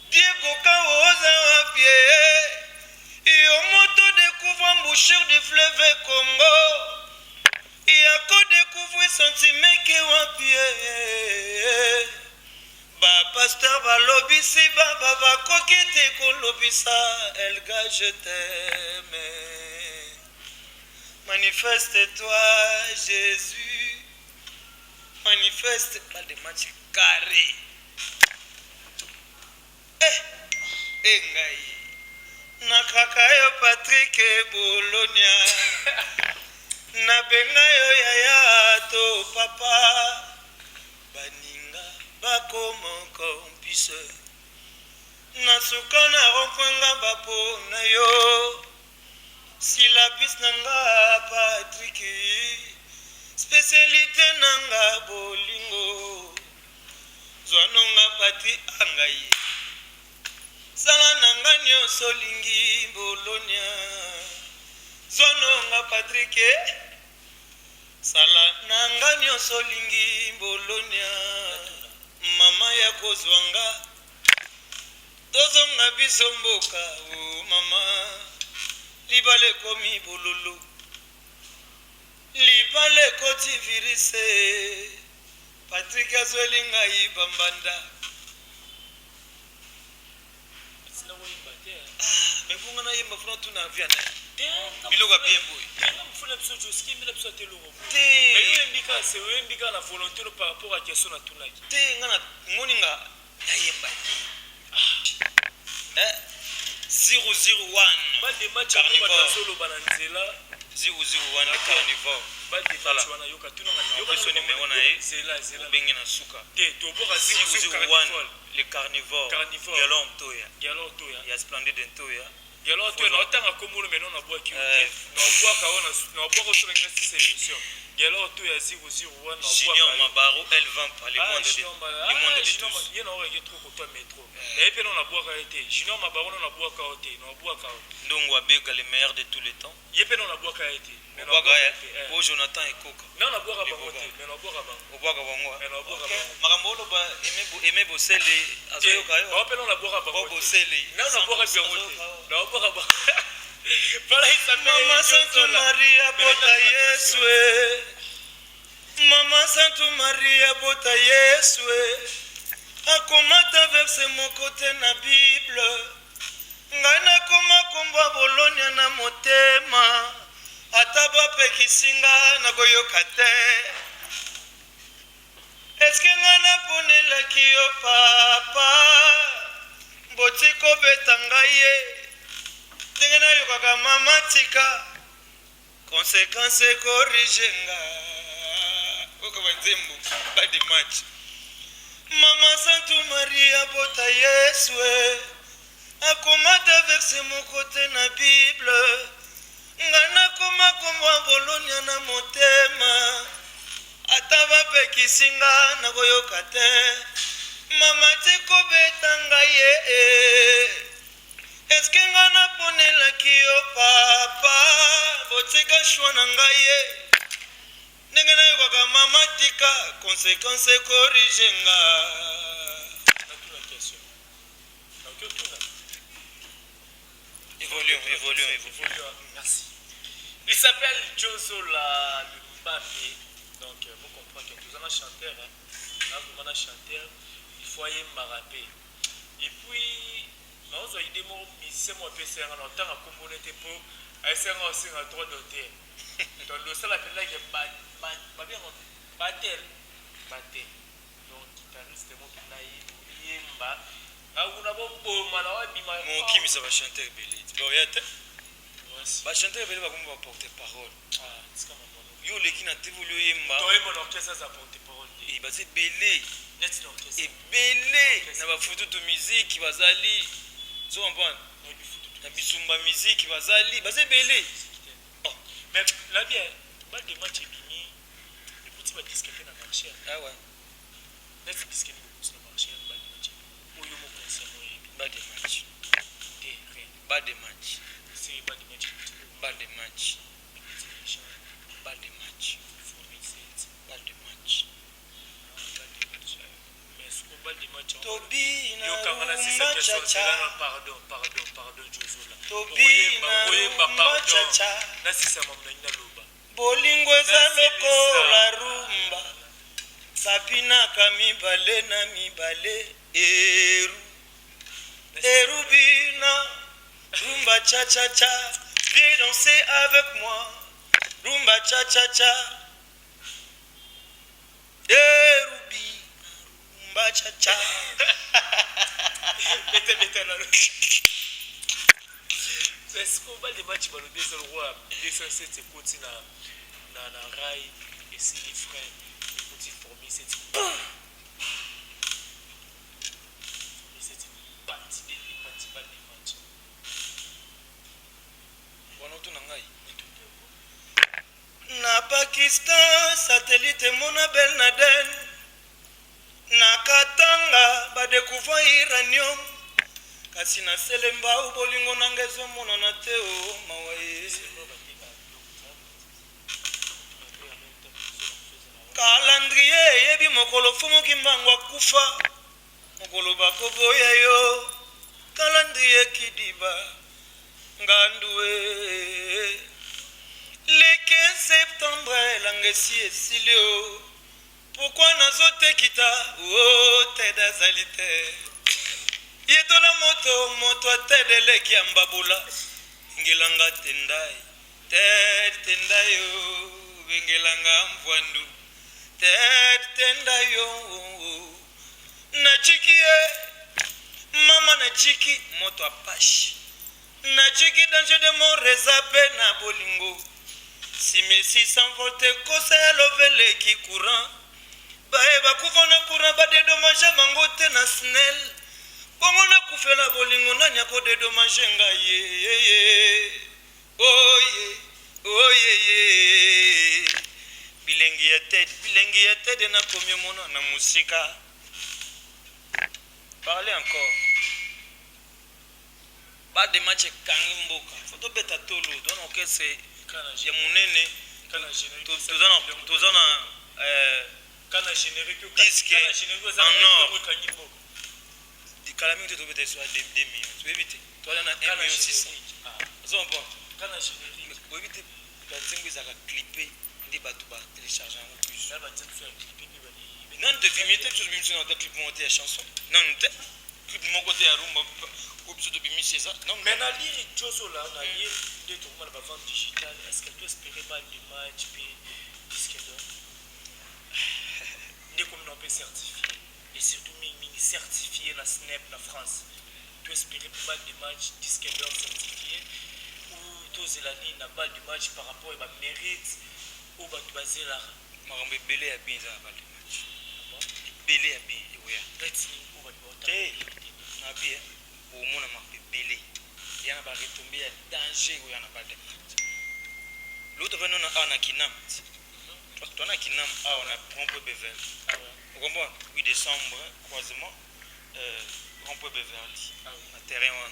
Diego kawoza wa pied. Yo moto découvre embouchure du fleuve Congo. Yako découvre sentiment que wapie. Ba pasteur ba lobisi baba ba kokite ko lobisa. Elga je t'aime. Manifeste-toi Jésus. Manifeste pas de match carré. Ngai. Nakakayo Patrick Bolonia. Nabengayo yaya to papa. Baninga bako compise. Nasukana rompenga bapo na yo. Silabis nanga Patrick. Spécialité nanga bolingo. Zwanonga pati angai. Sala nanga nyonso lingi Bolonia. Zononga Patrick. Sala nanga nyonso lingi Bolonia. Mama ya kozwanga. Tozonga biso mboka o mama. Libale komi bololo. Libale koti virise. Patrick azwelinga ibambanda. Mais vous n'avez pas fait tout dans vie. Il aura bien beau. Par rapport à la question de tout 001 Bande match Carnivore. ba solo bananzela 001 le carnivore. Bande match wana yoka tuna ngani yoka so numéro na ye zela bengi na suka. Te to boka 001 le carnivore. Carnivore. Galon toya. Galon toya. Ya splendide ntoya. Galon toya na otanga komolo meno na boa kiyote. Na boa kaona na boa ko sur une émission. Galon toya 001 na boa. Junior Mabaro L20 par les mondes de tous. Ye na oye trop ko toi métro. Et puis on a boa ka été. Junior Mabaro na boa ka ote, na boa ka. Ndongo abega le meilleur de tous les temps. Ye pe na boa ka été. Pour Jonathan et Coca. Non, na boa ka bangote, mais na boa ka bango. Au bois ka bango. Na boa ka bango. Makambo ba aimé bosele azoyo kayo. Ba pe na boa ka bango. Bosele. Non, na boa ka bangote. Na boa ka bango. Para isa Mama Santa Maria bota Yesue. Mama Santa Maria bota Yesue. Akomata verse mon côté na Bible. Ngana koma komba bolonia na motema. Ataba pekisinga na goyoka te. Eske ngana ponela kiyo papa. Botiko betanga ye. Ndenge na yokaka mama tika. Konsekanse korijenga. Koko banzembo badi match. Mama Santa Maria bota Yesue. Akomata verse mon côté na Bible. Ngana koma komwa bolonia na motema. Ataba pekisinga na goyoka te. Mama tiko betanga ye. Eske ngana ponela kiyo papa. Botika shwana ngaye. Ndenge na yokaka mama tika. Konsekanse korijenga. Évoluons. Merci. Il s'appelle Jozola le Mbappé. Donc, vous comprenez que tous les chanteurs, là, vous chanteur, il faut aller m'arraper. Et puis, on a des mots, musiciens, moi, PC, on entend à communauté pour essayer aussi un droit d'auteur. Donc, le seul appel là, il y a battel. Donc, guitariste, mon qui est Mba. Mon Kim, ça va chanter belé. Tu vois, va chanter belé, va comme porter parole. Yo les qui n'a pas voulu yemba. Toi et mon orchestre ça porter parole. Et bah c'est belé. Net l'orchestre. Et belé. Na ba photo de musique bazali. So on prend. Na bisumba musique bazali. Bah c'est belé. Mais là bien, bal de match fini. Les petits va disquer na marché. Ah ouais. Net disquer na marché bal de match. Oyo mo concert mo yebi. Bad match. Bad match. C'est bad match. Bad match. Bad match. Bad match. Mais ce qu'on bal de match. Tobi na pardon Jozola. Tobi na chacha. Na sisa mamna ina loba. Bolingo eza lokola rumba. Sapina kamibale na mibale eru. Erubina rumba cha cha cha. Viens danser avec moi. Rumba cha cha cha. Erubi rumba cha cha. Bete là. C'est ce qu'on va les matchs dans le deuxième roi. 207 c'est côté na rail et c'est les frères les petits formés c'est na Pakistan satellite mona bel Laden na Katanga ba découvrir uranium kasi na Selemba ubolingo nangezo mona na teo mawaye calendrier yebi mokolo fumu kimbangwa kufa mokolo bakoboya yo calendrier kidiba ngandue le 15 septembre langesi esilio pourquoi nazote kita o teda zalite yetola moto atedele kiambabula ngilanga tendai o bengelanga mvwandu tendayo na chikie mama na chiki moto apashi Najiki danger de mon rezape na bolingo 6600 volts kosa lovele ki courant bae bakuvona courant badedommage bango te na snel bongo nakufela bolingo nani akodedommage ngai ye oye bilengi ya tede nakomi omona na musika. Parlez encore. Pas de match kangi mboka. Faut to beta tolo. Donc ok c'est ya munene kana générique tozana kana générique disque en or. kangi mboka. Di kalami to beta soit 2 millions. Tu éviter. Toi là na 1 million 600. Ça bon. Kana générique. Faut éviter la zingu za clipper ndi batu ba télécharger en plus. Là ba zingu za clipper non de vimité tu bimisi na clip monter la chanson. Non te clip mon côté à rumba obligé de bimisi ça. Non mais na lire Jozo là na lire de tout mal ba vente digital est-ce qu'elle peut espérer pas du match puis disque d'or. Des comme on peut certifier et surtout mini certifié la Snap la France. Tu espérer pas de match disque d'or certifié ou tous l'année na pas du match par rapport à mérite ou ba basé là. Marambe belé a bien ça ba le match. Belé a bien oui. Let's ou ba te na bien au mona ma belé. Yana ba retomber à danger ou yana ba de match. L'autre venant na Kinam. Tu as Kinam on a Rond-Point Beverly. Vous comprenez? 8 décembre croisement Rond-Point Beverly. Na terrain on.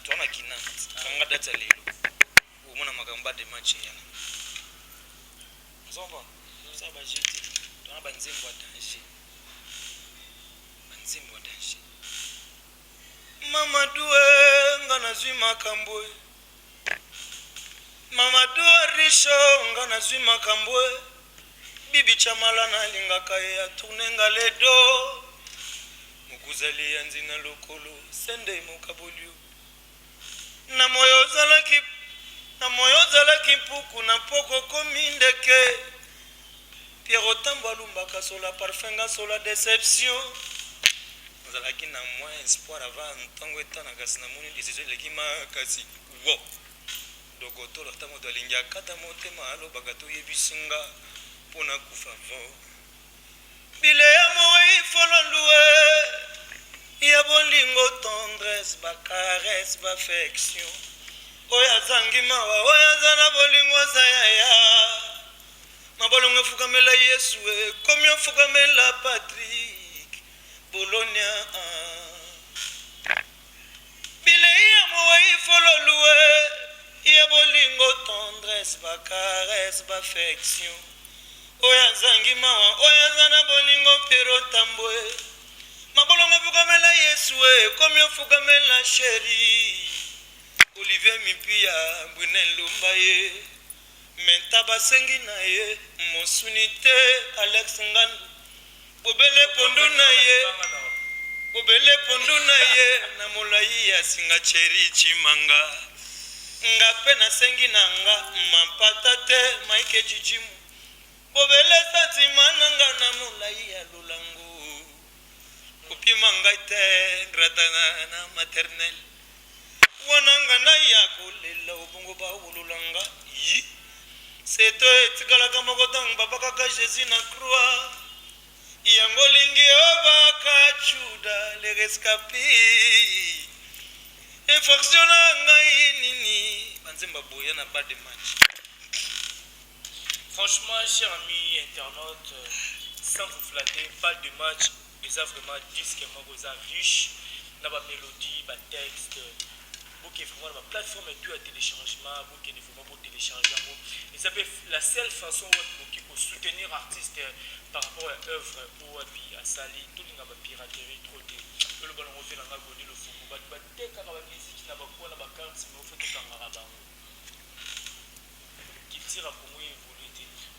Tu as Kinam. Kanga data lelo. Au mona magamba de match yana. Ça va jeter. Tu as banzembo à danger. Banzembo à danger. Mamadou ngana zwi makambo. Mamadou Richo ngana zwi makambo. Bibi chamala na lingaka ya tournenga ledo. Mukuzali yanzina lokolo sende mukabulyu. Na moyo zalaki puku na poko komindeke. Pierre Otambo alumbaka sola parfenga sola déception. Zalaki na moins espoir avant ntango etana kasi na moni décision leki makasi. Wo. Dokoto la tamo de lingia kata motema alobaka to yebisinga pona kufa vo. Bile ya moi folonduwe. Ya bolingo tendresse ba caresse ba affection. Oya zangi mawa oya zana bolingo zayaya. Mabolongo fukamela Yesu komyo fukamela Patrick Bologna bile ya moi fololuwe ya bolingo tendresse ba caresse ba affection oya zangi mawa oya zana bolingo pero tambwe mabolongo fukamela Yesu komyo fukamela chéri Olivier Mipia Brunel Lumbaye Mentaba sengi na ye Mosunite Alex Ngandu Bobele pondu na ye na molai ya singa cheri chimanga Ngape na sengi na nga Mampata te maike jijimu Bobele satima nanga na molai ya lulangu Kupima ngaite gratana na maternel Wananga na ya kulela ubungu ba ululanga Yi C'est etikala mokotang babaka Jésus na croix yangolingi obaka chuda le rescapi infraction ngai nini banzemba boya na pas de match. Franchement chers amis internautes sans vous flatter pas de match les a vraiment disque mogoza riche na ba mélodie ba texte qui est vraiment la plateforme et tout à téléchargement, qui est vraiment pour télécharger. Et ça peut la seule façon qui peut soutenir l'artiste par rapport à l'œuvre ou à Sali, tout le monde piraterie trop de. Le ballon refait la magonée, le fou. Dès qu'il y a la musique, il y a la carte, c'est au fait que tu as qui tire à comment évoluer.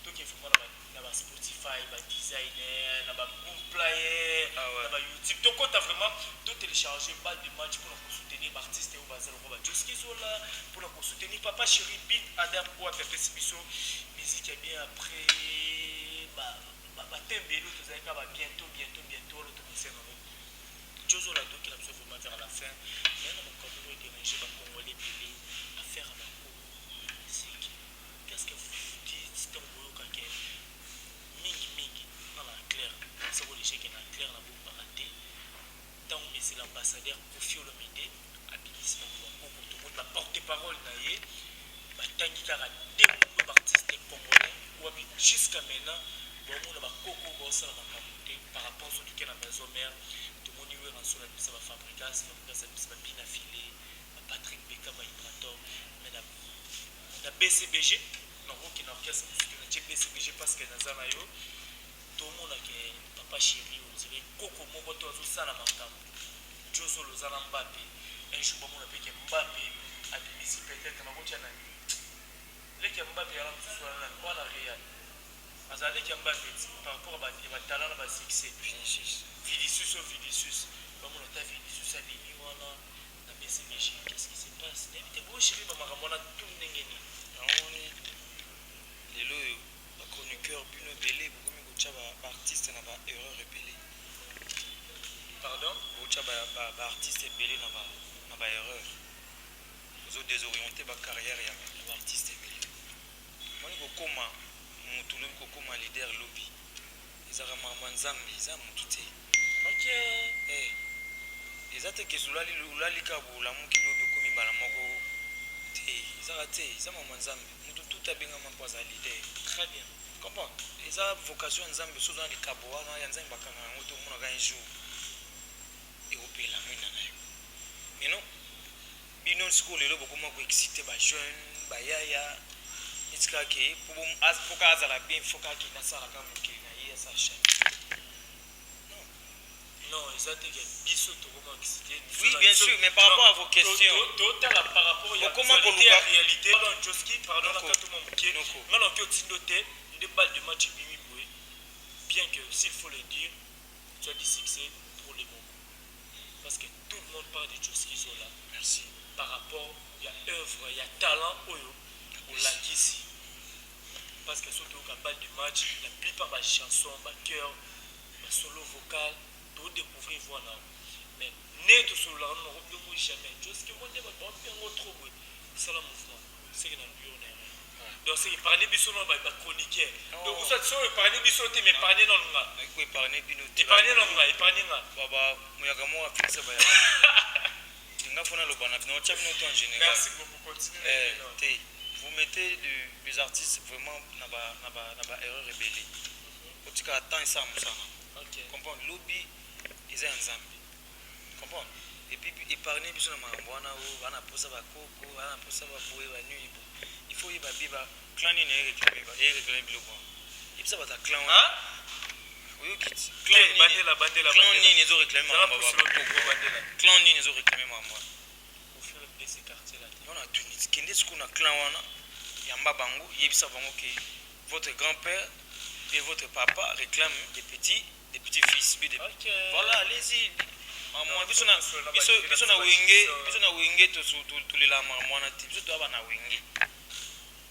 Donc il faut vraiment la Spotify, la designer, la boom player, la YouTube. Donc tu as vraiment tout télécharger pas de match pour soutenir l'artiste ou bazar ou bajoski là pour la soutenir papa chéri beat Adam ou à Pepe Sibiso musique est bien après bah tembelo tout ça va bientôt l'autre concert Jozo la doki la besoin vraiment vers la fin. Mais non, comme vous diriger les Congolais belé à faire à musique. Qu'est-ce que vous dites c'est un boulot qui est mingi dans la claire. Ça veut dire qu'il y a une claire dans le baraté. Tant que c'est l'ambassadeur Kofi Olomide, habilisme pour tout le monde, la porte-parole d'ailleurs, batangi kaka deux artistes congolais ou jusqu'à maintenant. Bon, on a beaucoup de par rapport à ce qui est la maison mère. Tout le monde est en solo, ça va fabriquer, ça va bien affilé. Patrick Beka, Ibrato, mais la BCBG, non, qui est un orchestre, c'est BCBG parce que dans Zanayo, tout le monde a papa chéri, on dirait Coco Moboto, tout ça, la mancam. Joso Lozana Mbappé, un jour, on a payé Mbappé, à Bimisi peut-être, on a voté un ami. Les qui Mbappé, on a réel. Azalé qui Mbappé par rapport à talent à succès Vinicius comme on a Vinicius à Lili voilà na BCBG qu'est-ce qui se passe n'évitez pas chérie maman ramona tout n'engeni les lots la chroniqueur Bino Belé beaucoup mieux que ba artiste na ba erreur répélée pardon beaucoup ba artiste belé na ba erreur ils ont désorienté ba carrière ya ba artiste belé moi ni comment mutu lobi kokoma leader lobby ezaka mama nzambe eza mutu te ok eza te kezulali ulalika bolamuki lobi okomi mbala moko te ezaka te eza mama nzambe mutu tout abengama mpo aza leader très bien comprendre eza vocation ya nzambe sozo na likabo wana ya nzambe bakanga yango te omonaka un jour eopela mwina na yo meno bino sikoyo lelo bokoma koexcite bajeune bayaya etika ke po ka azala bien fo ka akende asalaka mokili na ye asa chaine non exactement biso tokoma excité oui bien sûr mais par rapport à vos questions totala par rapport ya réalité pardon Joski pardon na kato mon mokie ngana ke otindo te nde balle de match bimi boye bien que s'il faut le dire tu as du succès pour le moment parce que tout le monde parle de Joski Zola merci par rapport ya œuvre ya talent oyo olakisi parce que surtout qu'à balle de match la plupart des chansons des chœurs des solo vocal tout découvrir voilà mais né tout sur la on ne jamais juste que moi je vais pas bien trop c'est le mouvement c'est que dans le bureau donc c'est parler biso non ba chroniqueur donc vous êtes sûr parler biso te mais parler non nga ko parler bino te parler non nga parler nga baba moyaka mo affixe ba ya nga fona lo bana no tcha bino en général merci beaucoup continuez vous mettez des artistes vraiment na ba erreur rebelle otika attend ça musana OK comprendre lobby ils ont ensemble comprendre et puis épargner biso na mambo wana o bana posa ba koko bana posa ba boye ba nuit il faut y ba biba clan ni réclamer biloko et puis ça va ta clan oui kit clan ni les autres réclamer mambo clan ni les autres réclamer mambo au fur et à mesure ces quartiers là on a tout dit kende ce qu'on a clan wana yamba bango yebisa bango que votre grand-père et votre papa réclament des petits-fils. Okay. Voilà, allez-y. Moi, biso na wenge to lela moi na biso to na wenge.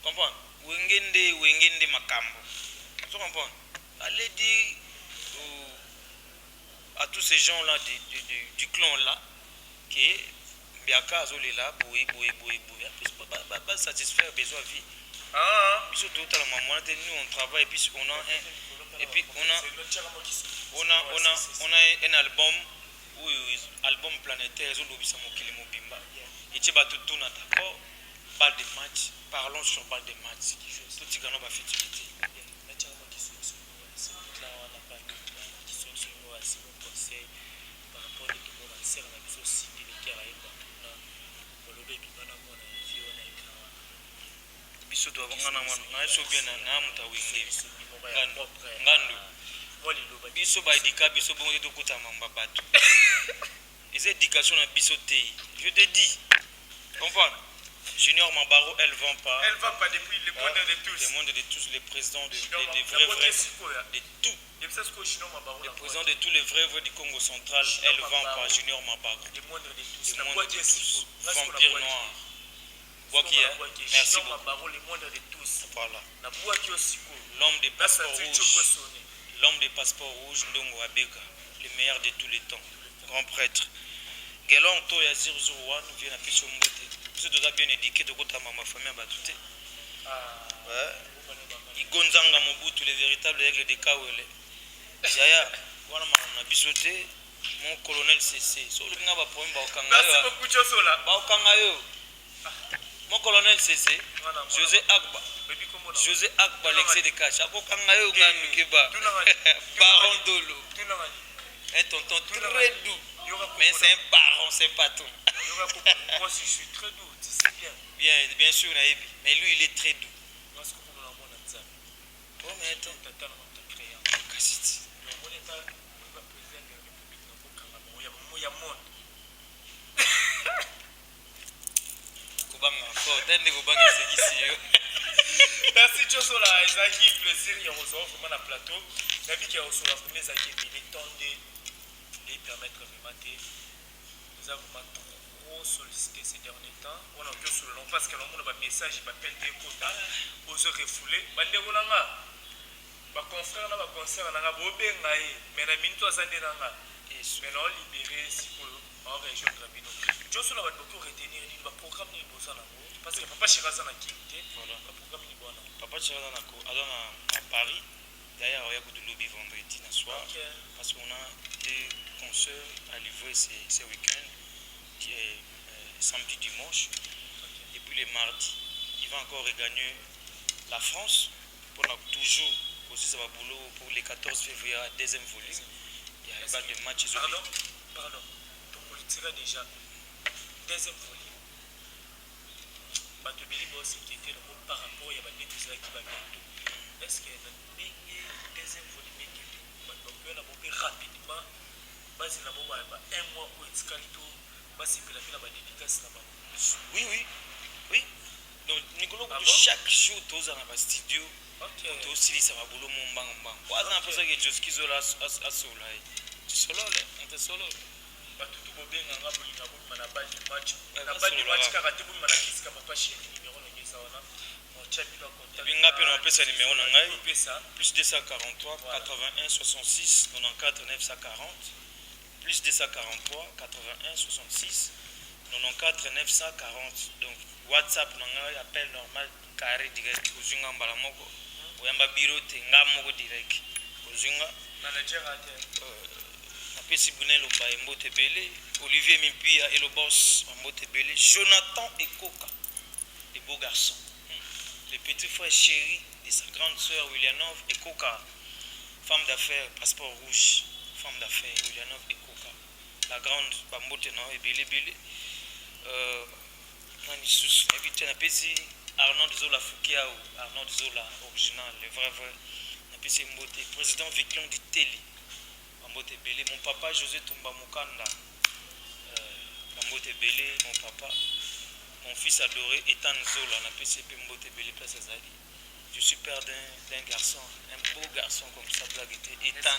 Comprends? Wenge nde makambo. Tu comprends? Allez dire à tous ces gens là du clan là que biaka azolela boye pas satisfaire besoin vie. Biso to tala maman nous on travaille et puis on a un album album planétaire zolobisa mokili mobimba et tu vas tout na d'accord balle de match parlons sur balle de match tout tigano ba futilité biso to bangana na so bien na muta wingi ngandu biso ba edika biso bongo to kuta mamba bato les éducations na biso te je te dis comprends Junior Mabaro elle vend pas depuis le monde de tous les présidents des vrais de tout les présidents de tous les vrais du Congo central elle vend pas Junior Mabaro le monde de tous vampire noir merci beaucoup de tous. Voilà. L'homme des passeports rouges, Ndongo Abega, le meilleur de tous les temps. grand prêtre. Gelon to ya 001 vient à Piso Mbote. Piso doit bien éduqué de côté ma famille batute. Ouais. Igonzanga Mobutu les véritables règles des Kawele. Yaya, wana ma bisoté mon colonel CC. So le nga ba problème ba okanga. Merci beaucoup Josola. Ba okanga yo. Mon colonel CC. José Agba. José Agba l'excès de cash. Akokanga yo nganu keba. Baron Dolo. Un tonton très doux. Mais c'est un baron, c'est pas tout. Moi si je suis très doux, tu sais bien. Bien sûr, mais lui il est très doux. Parce que pour la bonne ça. Oh mais attends, Tata on t'a créé. Cassiti. On est pas président de la République dans le Canada. Il y a monde. Kobanga fort, tende kobanga c'est ici. Merci Josola, Ezaki plaisir il y a vraiment un plateau. La vie qui a reçu la première Ezaki il est temps de permettre vraiment nous avons trop sollicité ces derniers temps. On a vu sur le long parce que l'on a un message qui m'appelle des quotas aux refoulés. Bande Roulanga, ma confrère n'a pas concert, n'a pas bobé, mais la minute à Zandé Nanga. Mais non, libéré si pour en région de la Bino. Josso va beaucoup retenir le programme ni bosa na parce que papa Chiraza na quitté. Voilà, le programme ni bona. Papa Chiraza na ko à Paris. D'ailleurs, il y a beaucoup de lobby vendredi soir. Parce qu'on a des concerts à livrer ce week-end, qui est samedi, dimanche. Et puis les mardis, il va encore regagner la France. Pour toujours aussi, ça va boulot pour les 14 février, deuxième volume. Il y a pas de matchs. Pardon. Donc, on le tira déjà. Deuxième volume. Bah, tu billes, qui était le mot par rapport à la qui va bientôt. Est-ce que le deuxième volume on peut l'aborder rapidement? Basi na bomba un mois où il calito basi puis la dédicace là-bas. Oui. Donc Nicolas chaque jour tous dans le studio. OK. Tous aussi ça va boulot mon bang. Quoi ça pour ça que je skizo là à solo. Tu solo là, on te solo. Ba tout bobé nganga bolinga bo na balle du match. Na balle du match karaté bo mana kiska papa chéri numéro na ngesa wana. Bingapi on appelle ça numéro nangai plus 243 81 66 94 940 plus 243 81 66 94 940 donc WhatsApp nangai appel normal carré direct ozunga mbala moko oyamba bureau te ngamoko direct ozunga manager ate napesi bunelo ba mbote belé Olivier Mimpia et le boss mbote belé Jonathan Ekoka les beaux garçons. Le petit frère chéri de sa grande sœur Willianov Ekoka, femme d'affaires, passeport rouge, femme d'affaires Willianov Ekoka, la grande Bambote non et Bélé. Arnaud Zola Foukiaou, Arnaud Zola original, le vrai, Napesi Mbote, président Viclon du Télé, Bambote Bélé, mon papa José Tumba Mukanda, Bambote Bélé, mon papa. Mon fils adoré, Ethan Zola, on a PCP Mbote Bélé Place Azali. Je suis père d'un garçon, un beau garçon comme ça, blague était Ethan.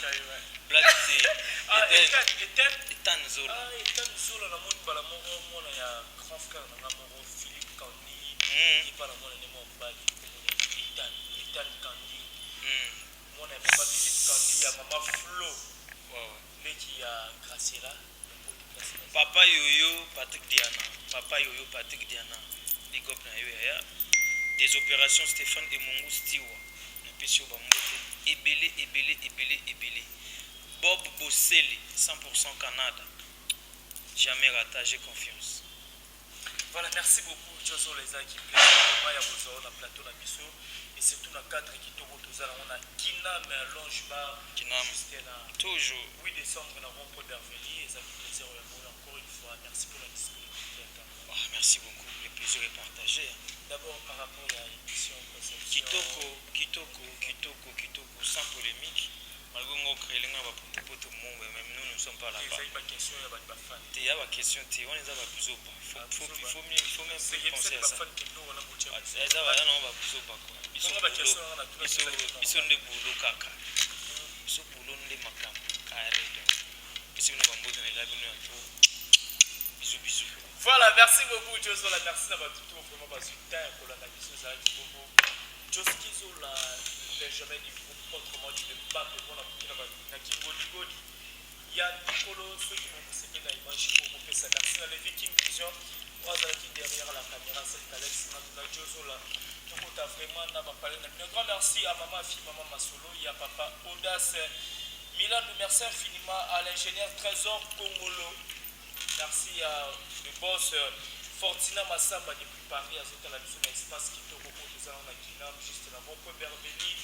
Blague était Ethan Zola. Ethan Zola, la monde balamoro, mon grand frère, Namoro, Philippe Kandi, qui parle mon nom Bali. Ethan Kandi. Mon ami pas Philippe Kandi, il y a maman Flo. Mais qui a Graciela. Papa Yoyo Patrick Diana, big up na yo des opérations Stéphane et Mongo Stiwa, na pesio Bambote, Ebélé. Bob Bosseli, 100% Canada, jamais raté, j'ai confiance. Voilà, merci beaucoup, Joso Leza qui plaît vraiment à vous sur le plateau de Bisso et c'est tout le cadre qui tourne autour on a Kina mais longe bar toujours 8 décembre dans rond d'Arveli et ça fait plaisir encore une fois. Merci pour la disponibilité. Merci beaucoup, le plaisir est partagé. D'abord par rapport à l'émission Kitoko, sans polémique. Malgré même nous ne sommes pas là-bas. Il y a une question, on les a plus au bas. Il faut même penser à ça. Ils sont des boulots caca. Ils sont boulot de macam. Bisous. Voilà, merci beaucoup, Josola. Merci d'avoir tout vraiment passé du temps pour la Bisso. Josola, Benjamin du groupe autrement dit le pape, on a Goli. Il y a Nicolo, ceux qui m'ont conseillé la image pour vous faire ça. Merci à les Viking Vision. Moi, qui derrière la caméra, c'est Alex Naduna Jozola. Donc, on a vraiment parlé. Un grand merci à maman, fille, maman Masolo. Il y a papa Audace. Milan, merci infiniment à l'ingénieur Trésor Congolo. Merci à le boss Fortina Massamba depuis Paris, à la mission d'espace qui te repose dans la Guinée, juste là. Bon, point Berbeni,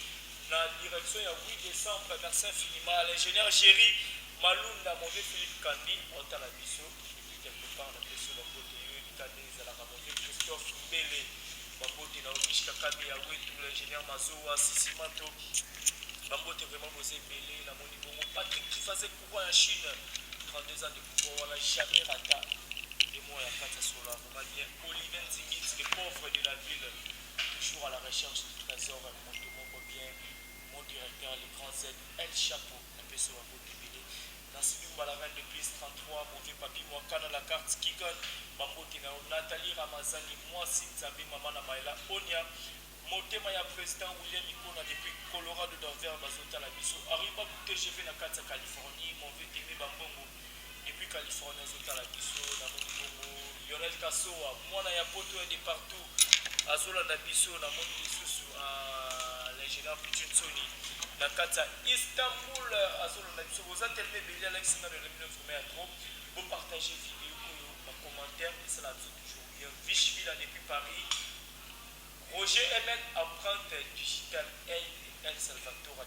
la direction, il y a 8 décembre. Merci infiniment à l'ingénieur Géry Malunda, mon vieux Philippe Kandi, on t'a la mission. Depuis quelque part, on a fait sur la beauté, Kandi, à la ramonée, Christophe Mbele, ma beauté, Naomish Kakabe, Yahweh, tout l'ingénieur Mazoa, Sisimato, ma beauté vraiment, vous Mbele, la Monibongo, Patrick qui faisait pouvoir en Chine, 32 ans de pouvoir, on n'a jamais raté. Et moi, il y a 4 sur la bien. Olivier Zingitz, les pauvres de la ville, toujours à la recherche du trésor, mon bien, mon directeur, les grands Z, El Chapeau, un peu sur la beauté. Nassibou Balaran depuis 33, mon vieux papi, moi, Kana la carte, Kigan, Mambote, Nathalie Ramazani, moi, Sinzabi, Maman Namaela, Onia, Motema, ya président William Ikona depuis Colorado d'Anvers, Bazota, la mission, Arriba, TGV, na carte Californie, mon vieux Témé Bambongo, depuis Californie, Zota, la mission, na Monibongo, Lionel Kassoa, moi, na Yapoto, et de partout, Azola, na Bisso, na Monibissou, à l'ingénieur Pichun Sony. La carte Istanbul, vous êtes tellement bien, Alex, dans le premier trop. Vous partagez vidéo, vos commentaires, et c'est là toujours bien. Vicheville depuis Paris. Roger Emmet, empreinte digitale, El Salvatore,